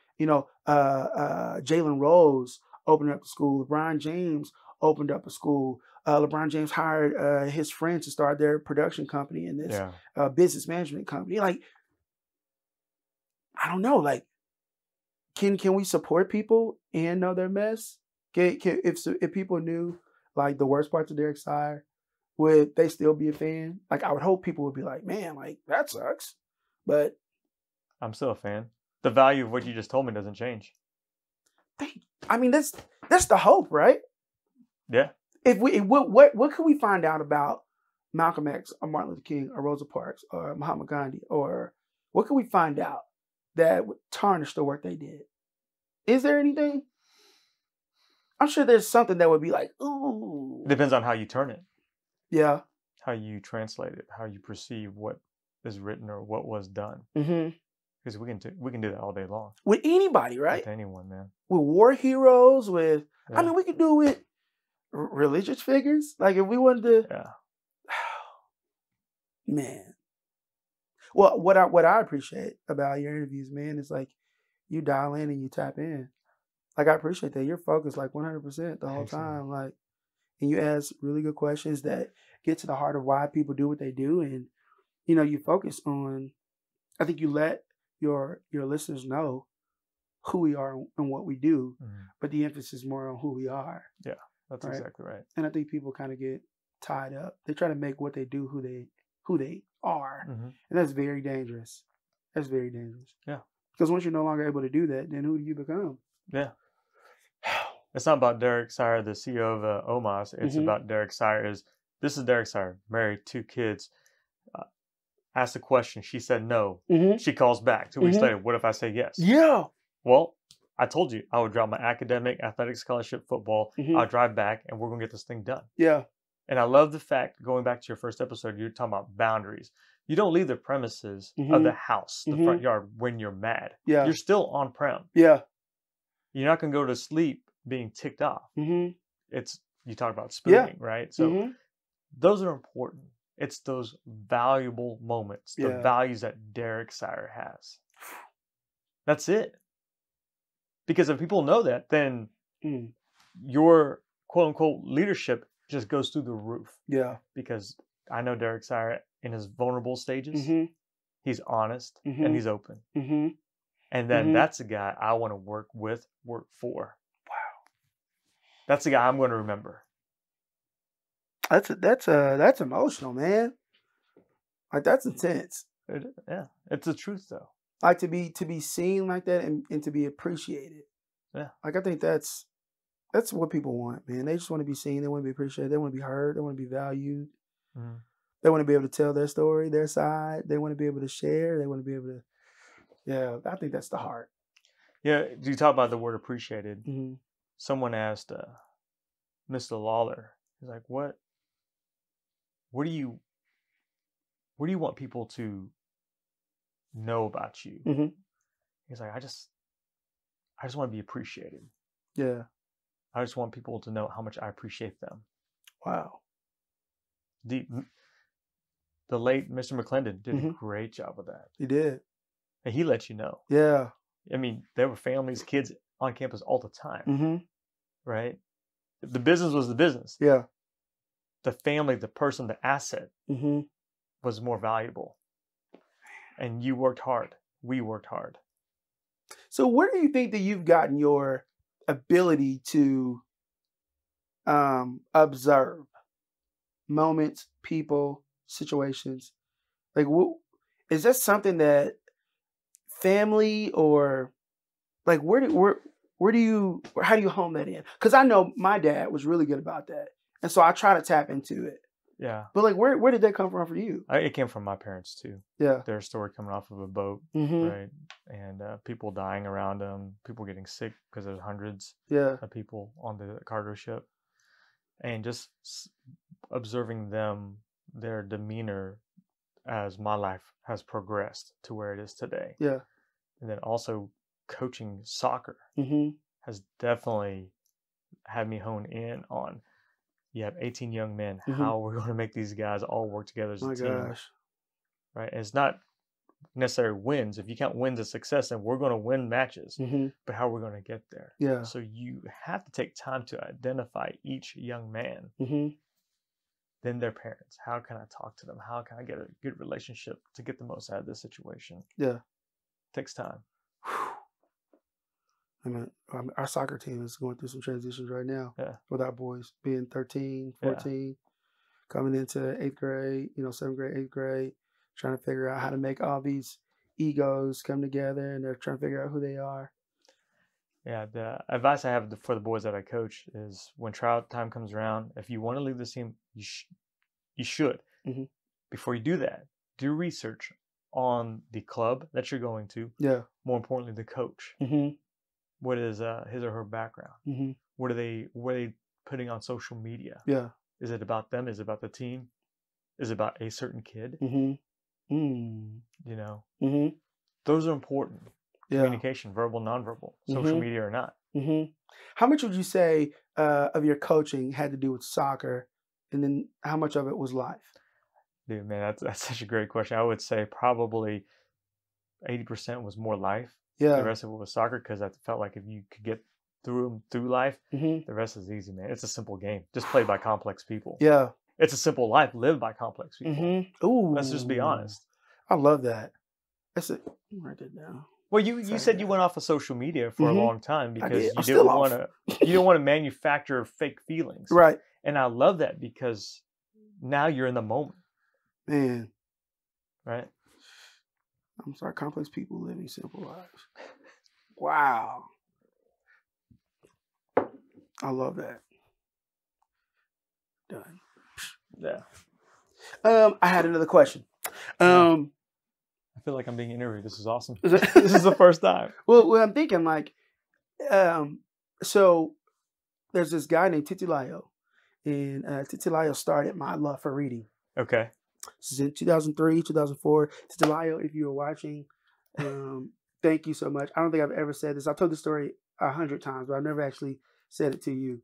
Jalen Rose opened up a school. LeBron James opened up a school. LeBron James hired his friends to start their production company and this business management company. Like, I don't know. Like, can we support people and know their mess? If people knew like the worst parts of Derrick Sier, would they still be a fan? Like, I would hope people would be like, man, like, that sucks. But I'm still a fan. The value of what you just told me doesn't change. I mean, that's the hope, right? Yeah. What could we find out about Malcolm X or Martin Luther King or Rosa Parks or Mahatma Gandhi, or what could we find out that would tarnish the work they did? Is there anything? I'm sure there's something that would be like, ooh. Depends on how you turn it. Yeah. How you translate it, how you perceive what is written or what was done. Because we can do that all day long. With anybody, right? With anyone, man. With war heroes, I mean, we could do it with religious figures. Like, if we wanted to. Yeah. Man. Well, what I appreciate about your interviews, man, is like you dial in and you tap in. Like, I appreciate that. You're focused like 100% the whole time. Like, and you ask really good questions that get to the heart of why people do what they do. And, you focus on, I think you let your listeners know who we are and what we do, but the emphasis more on who we are. Yeah, that's exactly right. And I think people kind of get tied up. They try to make what they do who they are. And that's very dangerous. That's very dangerous. Yeah. Because once you're no longer able to do that, then who do you become? Yeah. It's not about Derrick Sier, the CEO of OMOS. It's about Derrick Sier. This is Derrick Sier, married, 2 kids. Asked a question. She said no. She calls back 2 weeks later. What if I say yes? Yeah. Well, I told you I would drop my academic, athletic scholarship, football. I'll drive back and we're going to get this thing done. Yeah. And I love the fact, going back to your first episode, you're talking about boundaries. You don't leave the premises of the house, the front yard, when you're mad. Yeah. You're still on prem. Yeah. You're not going to go to sleep being ticked off. It's, you talk about spooning, right? So those are important. It's those valuable moments, the values that Derrick Sier has. That's it. Because if people know that, then your quote unquote leadership just goes through the roof. Yeah. Because I know Derrick Sier in his vulnerable stages, Mm-hmm. he's honest Mm-hmm. and he's open. Mm-hmm. And then that's a guy I want to work with, work for. Wow. That's the guy I'm going to remember. That's emotional, man. Like, that's intense. Yeah, it's the truth though. Like, to be seen like that and to be appreciated. Yeah. Like, I think that's what people want, man. They just want to be seen. They want to be appreciated. They want to be heard. They want to be valued. Mm-hmm. They want to be able to tell their story, their side. They want to be able to share. They want to be able to. Yeah, I think that's the heart. Yeah, you talk about the word appreciated. Mm-hmm. Someone asked Mr. Lawler, he's like, what do you want people to know about you? Mm-hmm. He's like, I just want to be appreciated. Yeah. I just want people to know how much I appreciate them. Wow. The late Mr. McClendon did a great job of that. He did. And he let you know. Yeah. I mean, there were families, kids on campus all the time. Mm-hmm. Right? The business was the business. Yeah. The family, the person, the asset mm-hmm. was more valuable. And you worked hard. We worked hard. So where do you think that you've gotten your ability to observe moments, people, situations? Like, is that something that family or like how do you hone that in? Because I know my dad was really good about that, and so I try to tap into it. Yeah. But like, where did that come from for you? It came from my parents too. Yeah. Their story coming off of a boat, right? And people dying around them, people getting sick because there's hundreds of people on the cargo ship. And just observing them, their demeanor as my life has progressed to where it is today. Yeah. And then also coaching soccer has definitely had me hone in on, you have 18 young men, how we're going to make these guys all work together as a team. Gosh. Right? And it's not necessarily wins. If you count wins as success, then we're going to win matches. But how are we going to get there? Yeah. So you have to take time to identify each young man, then their parents. How can I talk to them? How can I get a good relationship to get the most out of this situation? Yeah. It takes time. I mean, our soccer team is going through some transitions right now with our boys being 13, 14, coming into 8th grade, 7th grade, 8th grade, trying to figure out how to make all these egos come together, and they're trying to figure out who they are. Yeah, the advice I have for the boys that I coach is when trial time comes around, if you want to leave the team, you should. Before you do that, do research on the club that you're going to. Yeah. More importantly, the coach. What is his or her background? What are they putting on social media? Yeah. Is it about them? Is it about the team? Is it about a certain kid? Those are important. Communication, verbal, nonverbal, social media or not. How much would you say of your coaching had to do with soccer, and then how much of it was life? Dude, man, that's such a great question. I would say probably 80% was more life. Yeah. The rest of it was soccer, because I felt like if you could get through life, the rest is easy, man. It's a simple game, just played by complex people. Yeah. It's a simple life lived by complex people. Ooh. Let's just be honest. I love that. Write that down. Well, you said you went off of social media for a long time because you didn't want to manufacture fake feelings. Right. And I love that, because now you're in the moment. Man. Right? I'm sorry, complex people living simple lives. Wow. I love that. Done. Yeah. I had another question. I feel like I'm being interviewed. This is awesome. This is the first time. Well, I'm thinking like, so there's this guy named Titilayo, and Titilayo started my love for reading. Okay. This is in 2003, 2004. Titilayo, if you were watching, thank you so much. I don't think I've ever said this. I've told this story 100 times, but I've never actually said it to you.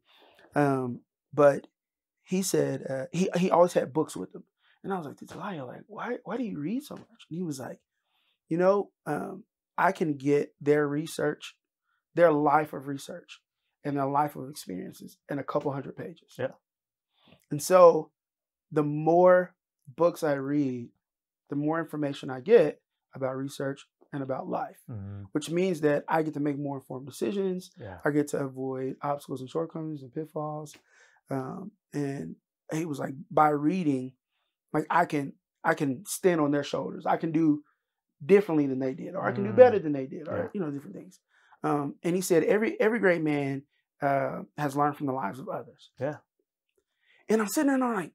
But he said he always had books with him. And I was like, Titilayo, like, why do you read so much? And he was like, I can get their research, their life of research, and their life of experiences in a couple hundred pages. Yeah. And so the more books I read, the more information I get about research and about life, which means that I get to make more informed decisions. Yeah. I get to avoid obstacles and shortcomings and pitfalls. And he was like, by reading, like I can stand on their shoulders. I can do differently than they did, or I can do better than they did, or different things. And he said every great man has learned from the lives of others. Yeah. And I'm sitting there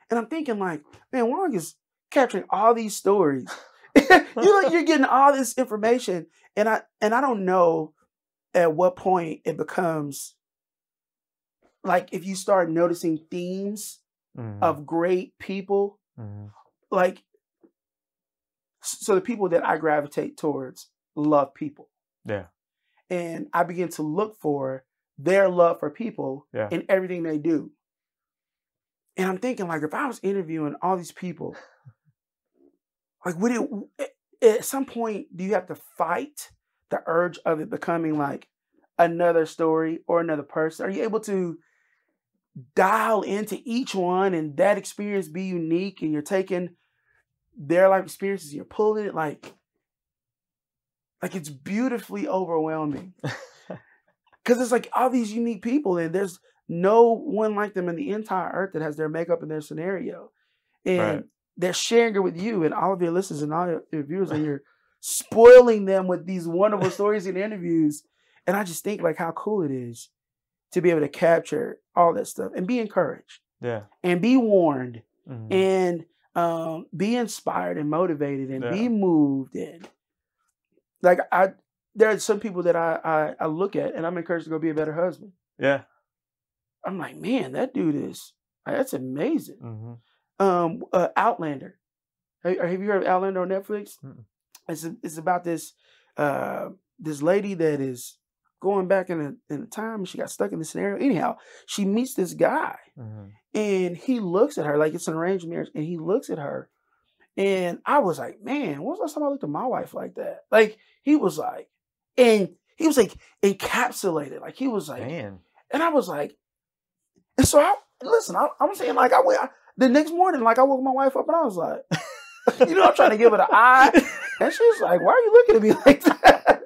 and I'm thinking like, man, Wong is capturing all these stories. You're getting all this information, and I don't know at what point it becomes like if you start noticing themes of great people, like so the people that I gravitate towards love people. Yeah. And I begin to look for their love for people in everything they do. And I'm thinking, like, if I was interviewing all these people, like, would it, at some point, do you have to fight the urge of it becoming like another story or another person? Are you able to dial into each one and that experience be unique, and you're taking their life experiences, you're pulling it like it's beautifully overwhelming. Because it's like all these unique people, and there's no one like them in the entire earth that has their makeup and their scenario. And they're sharing it with you and all of your listeners and all your viewers, and you're spoiling them with these wonderful stories and interviews. And I just think like how cool it is to be able to capture all that stuff and be encouraged. Yeah. And be warned and be inspired and motivated and be moved. And like there are some people that I look at and I'm encouraged to go be a better husband. Yeah. I'm like, man, that dude that's amazing. Outlander. Have you heard of Outlander on Netflix? It's about this lady that is going back in a time, and she got stuck in this scenario. Anyhow, she meets this guy, and he looks at her like it's an arranged marriage, and he looks at her, and I was like, man, when's the last time I looked at my wife like that? Like he was like encapsulated, like he was like, man. And I was like, and so I'm saying like the next morning, like I woke my wife up and I was like, I'm trying to give her the eye, and she was like, why are you looking at me like that?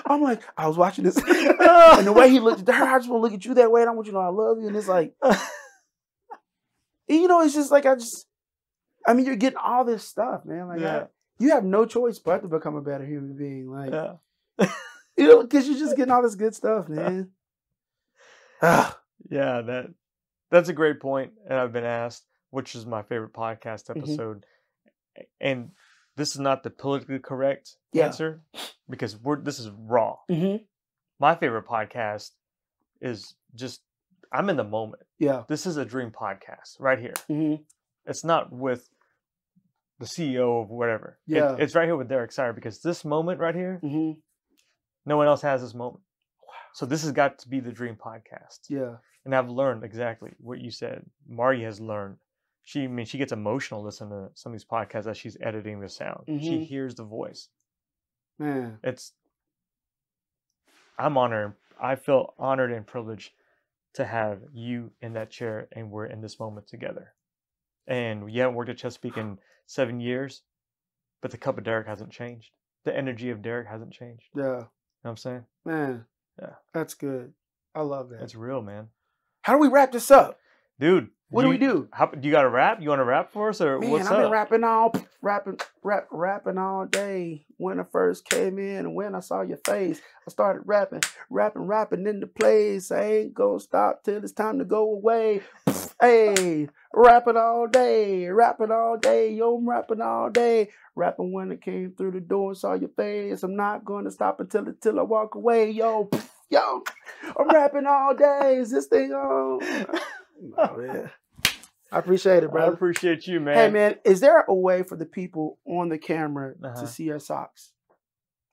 I'm like, I was watching this, and the way he looked at her, I just want to look at you that way, and I want you to know I love you, and it's like, it's just like you're getting all this stuff, man. Like, you have no choice but to become a better human being, like, because you're just getting all this good stuff, man. Yeah, that's a great point, and I've been asked which is my favorite podcast episode, and this is not the politically correct answer because this is raw. My favorite podcast is just I'm in the moment. Yeah, this is a dream podcast right here. It's not with the CEO of whatever. Yeah, it's right here with Derrick Sier because this moment right here, no one else has this moment. Wow. So this has got to be the dream podcast. Yeah. And I've learned exactly what you said. Mari has learned. She gets emotional listening to some of these podcasts as she's editing the sound. She hears the voice. Man. I'm honored. I feel honored and privileged to have you in that chair, and we're in this moment together. And we haven't worked at Chesapeake in 7 years, but the cup of Derrick hasn't changed. The energy of Derrick hasn't changed. Yeah. You know what I'm saying? Man. Yeah. That's good. I love that. It's real, man. How do we wrap this up? Dude. What do we do? Do you got to rap? You want to rap for us, or man, what's up? Man, I've been rapping all day. When I first came in and when I saw your face, I started rapping in the place. I ain't gonna stop till it's time to go away. Hey, rapping all day, yo, I'm rapping all day. Rapping when I came through the door and saw your face. I'm not gonna stop until I walk away, yo, I'm rapping all day. Is this thing on? Oh, man. I appreciate it, brother. I appreciate you, man. Hey, man, is there a way for the people on the camera to see your socks?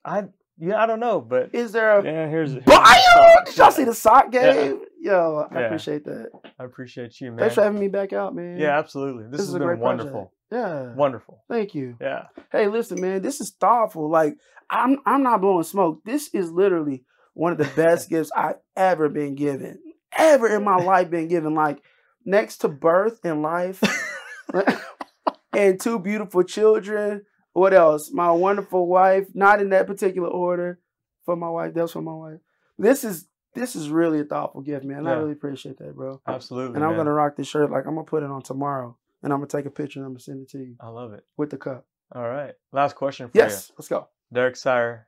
I don't know, but is there a here's did y'all see the sock game? Yeah. Yo, I appreciate that. I appreciate you, man. Thanks for having me back out, man. Yeah, absolutely. This has been great wonderful. Project. Yeah. Wonderful. Thank you. Yeah. Hey, listen, man, this is thoughtful. Like, I'm not blowing smoke. This is literally one of the best gifts I've ever been given. Ever in my life been given. Like, next to birth and life and 2 beautiful children. What else? My wonderful wife, not in that particular order. For my wife, that's for my wife. This is really a thoughtful gift, man. I really appreciate that, bro. Absolutely. And I'm gonna rock this shirt. Like, I'm gonna put it on tomorrow, and I'm gonna take a picture and I'm gonna send it to you. I love it. With the cup. All right. Last question for you. Yes, let's go. Derrick Sier,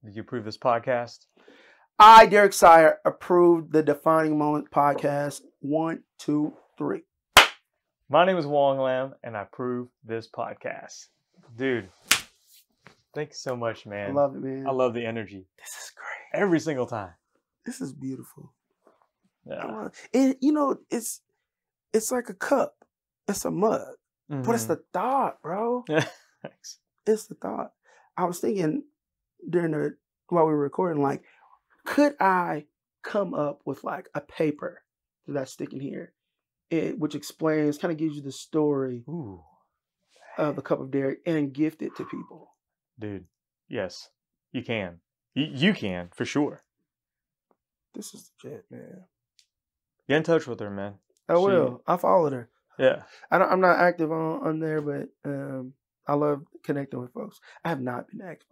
did you approve this podcast? I, Derrick Sier, approved the Defining Moment podcast. 1, 2, 3. My name is Wong Lam, and I approve this podcast. Dude, thank you so much, man. I love it, man. I love the energy. This is great. Every single time. This is beautiful. Yeah. And you know, it's like a cup. It's a mug. But it's the thought, bro. Thanks. It's the thought. I was thinking while we were recording, like, could I come up with like a paper that I stick in here, which explains, kind of gives you the story of the cup of Derrick and gift it to people? Dude, yes, you can. You can, for sure. This is legit, man. Get in touch with her, man. I will. I followed her. Yeah. I'm not active on there, but I love connecting with folks. I have not been active.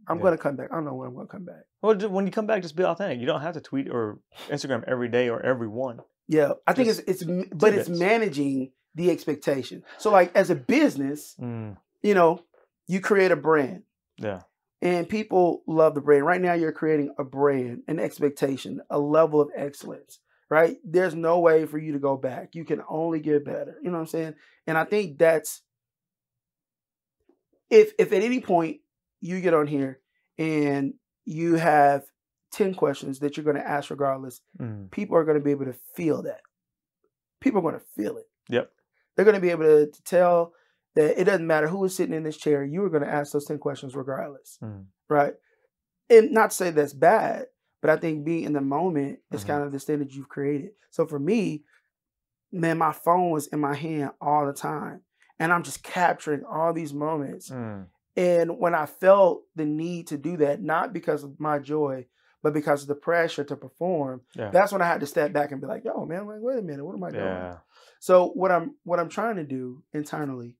I'm going to come back. I don't know when I'm going to come back. Well, when you come back, just be authentic. You don't have to tweet or Instagram every day or every one. Yeah, I think it's managing the expectation. So, like, as a business, you know, you create a brand. Yeah. And people love the brand. Right now, you're creating a brand, an expectation, a level of excellence, right? There's no way for you to go back. You can only get better. You know what I'm saying? And I think that's, if at any point you get on here and you have 10 questions that you're going to ask regardless, people are going to be able to feel that. People are going to feel it. Yep. They're going to be able to tell that it doesn't matter who is sitting in this chair, you were going to ask those 10 questions regardless, right? And not to say that's bad, but I think being in the moment is kind of the standard you've created. So for me, man, my phone was in my hand all the time, and I'm just capturing all these moments. And when I felt the need to do that, not because of my joy, but because of the pressure to perform, that's when I had to step back and be like, yo, man, like, wait a minute, what am I doing? So what I'm trying to do internally,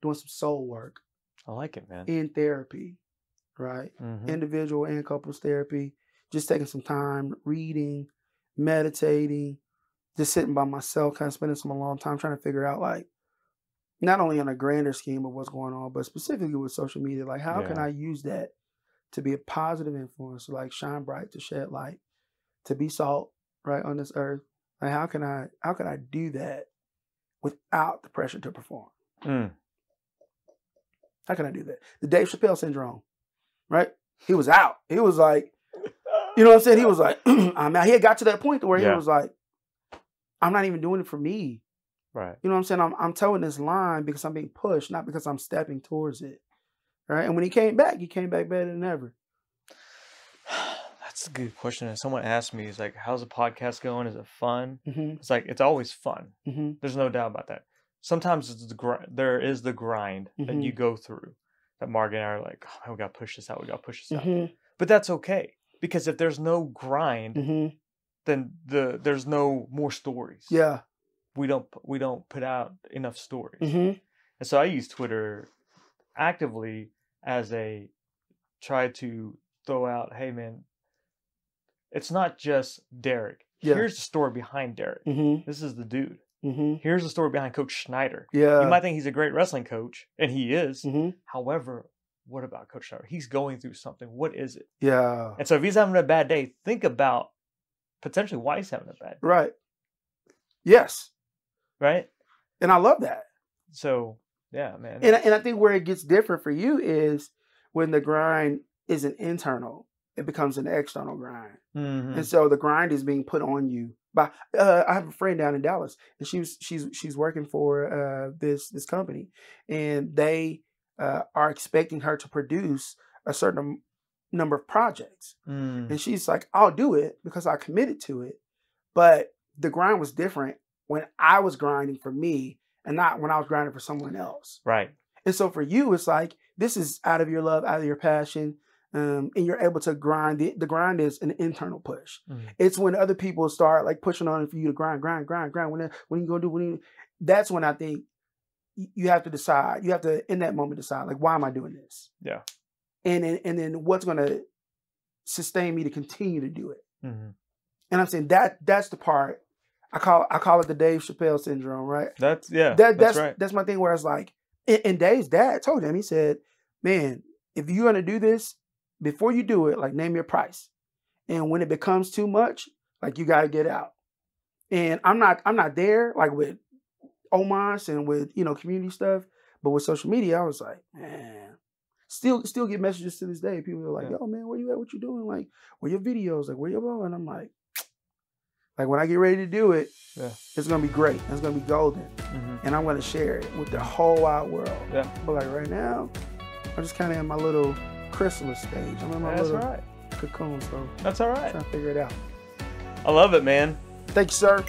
doing some soul work. I like it, man. In therapy, right? Individual and couples therapy. Just taking some time, reading, meditating, just sitting by myself, kind of spending some long time trying to figure out, like, not only on a grander scheme of what's going on, but specifically with social media, like, how can I use that to be a positive influence, to, like, shine bright, to shed light, to be salt, right, on this earth? Like, how can I do that without the pressure to perform? How can I do that? The Dave Chappelle syndrome, right? He was out. He was like, you know what I'm saying? He was like, I'm out. He had got to that point where he was like, I'm not even doing it for me. Right. You know what I'm saying? I'm towing this line because I'm being pushed, not because I'm stepping towards it. Right. And when he came back better than ever. That's a good question. And someone asked me, he's like, how's the podcast going? Is it fun? It's like, it's always fun. There's no doubt about that. Sometimes there is the grind that you go through that Margaret and I are like, oh, we got to push this out. We got to push this out. But that's okay. Because if there's no grind, then there's no more stories. Yeah. We don't put out enough stories. And so I use Twitter actively as try to throw out, hey man, it's not just Derrick. Here's the story behind Derrick. This is the dude. Here's the story behind Coach Schneider. You might think he's a great wrestling coach, and he is. However, what about Coach Schneider? He's going through something. What is it? Yeah. And so if he's having a bad day, think about potentially why he's having a bad day. Right. Yes. Right? And I love that. So, yeah, man. And I think where it gets different for you is when the grind isn't internal, it becomes an external grind. And so the grind is being put on you by I have a friend down in Dallas, and she's working for this company, and they are expecting her to produce a certain number of projects. And she's like, I'll do it because I committed to it. But the grind was different when I was grinding for me and not when I was grinding for someone else. Right. And so for you, it's like, this is out of your love, out of your passion. and you're able to grind it. The grind is an internal push. It's when other people start like pushing on for you to grind. When you gonna do? That's when I think you have to decide. You have to in that moment decide like, why am I doing this? Yeah. And then what's gonna sustain me to continue to do it? And I'm saying that's the part I call it the Dave Chappelle syndrome, right? That's right. That's my thing where it's like, and Dave's dad told him, he said, man, if you're gonna do this, before you do it, like name your price. And when it becomes too much, like you gotta get out. And I'm not there like with OMOS and with, community stuff, but with social media, I was like, man, still get messages to this day. People are like, yo, man, where you at? What you doing? Like, where your videos? Like, where you going? And I'm like when I get ready to do it, it's gonna be great. It's gonna be golden. And I'm gonna share it with the whole wide world. Yeah. But like right now, I'm just kind of in my little chrysalis stage. I'm in my little cocoon, so that's all right. I'm trying to figure it out. I love it, man. Thank you, sir.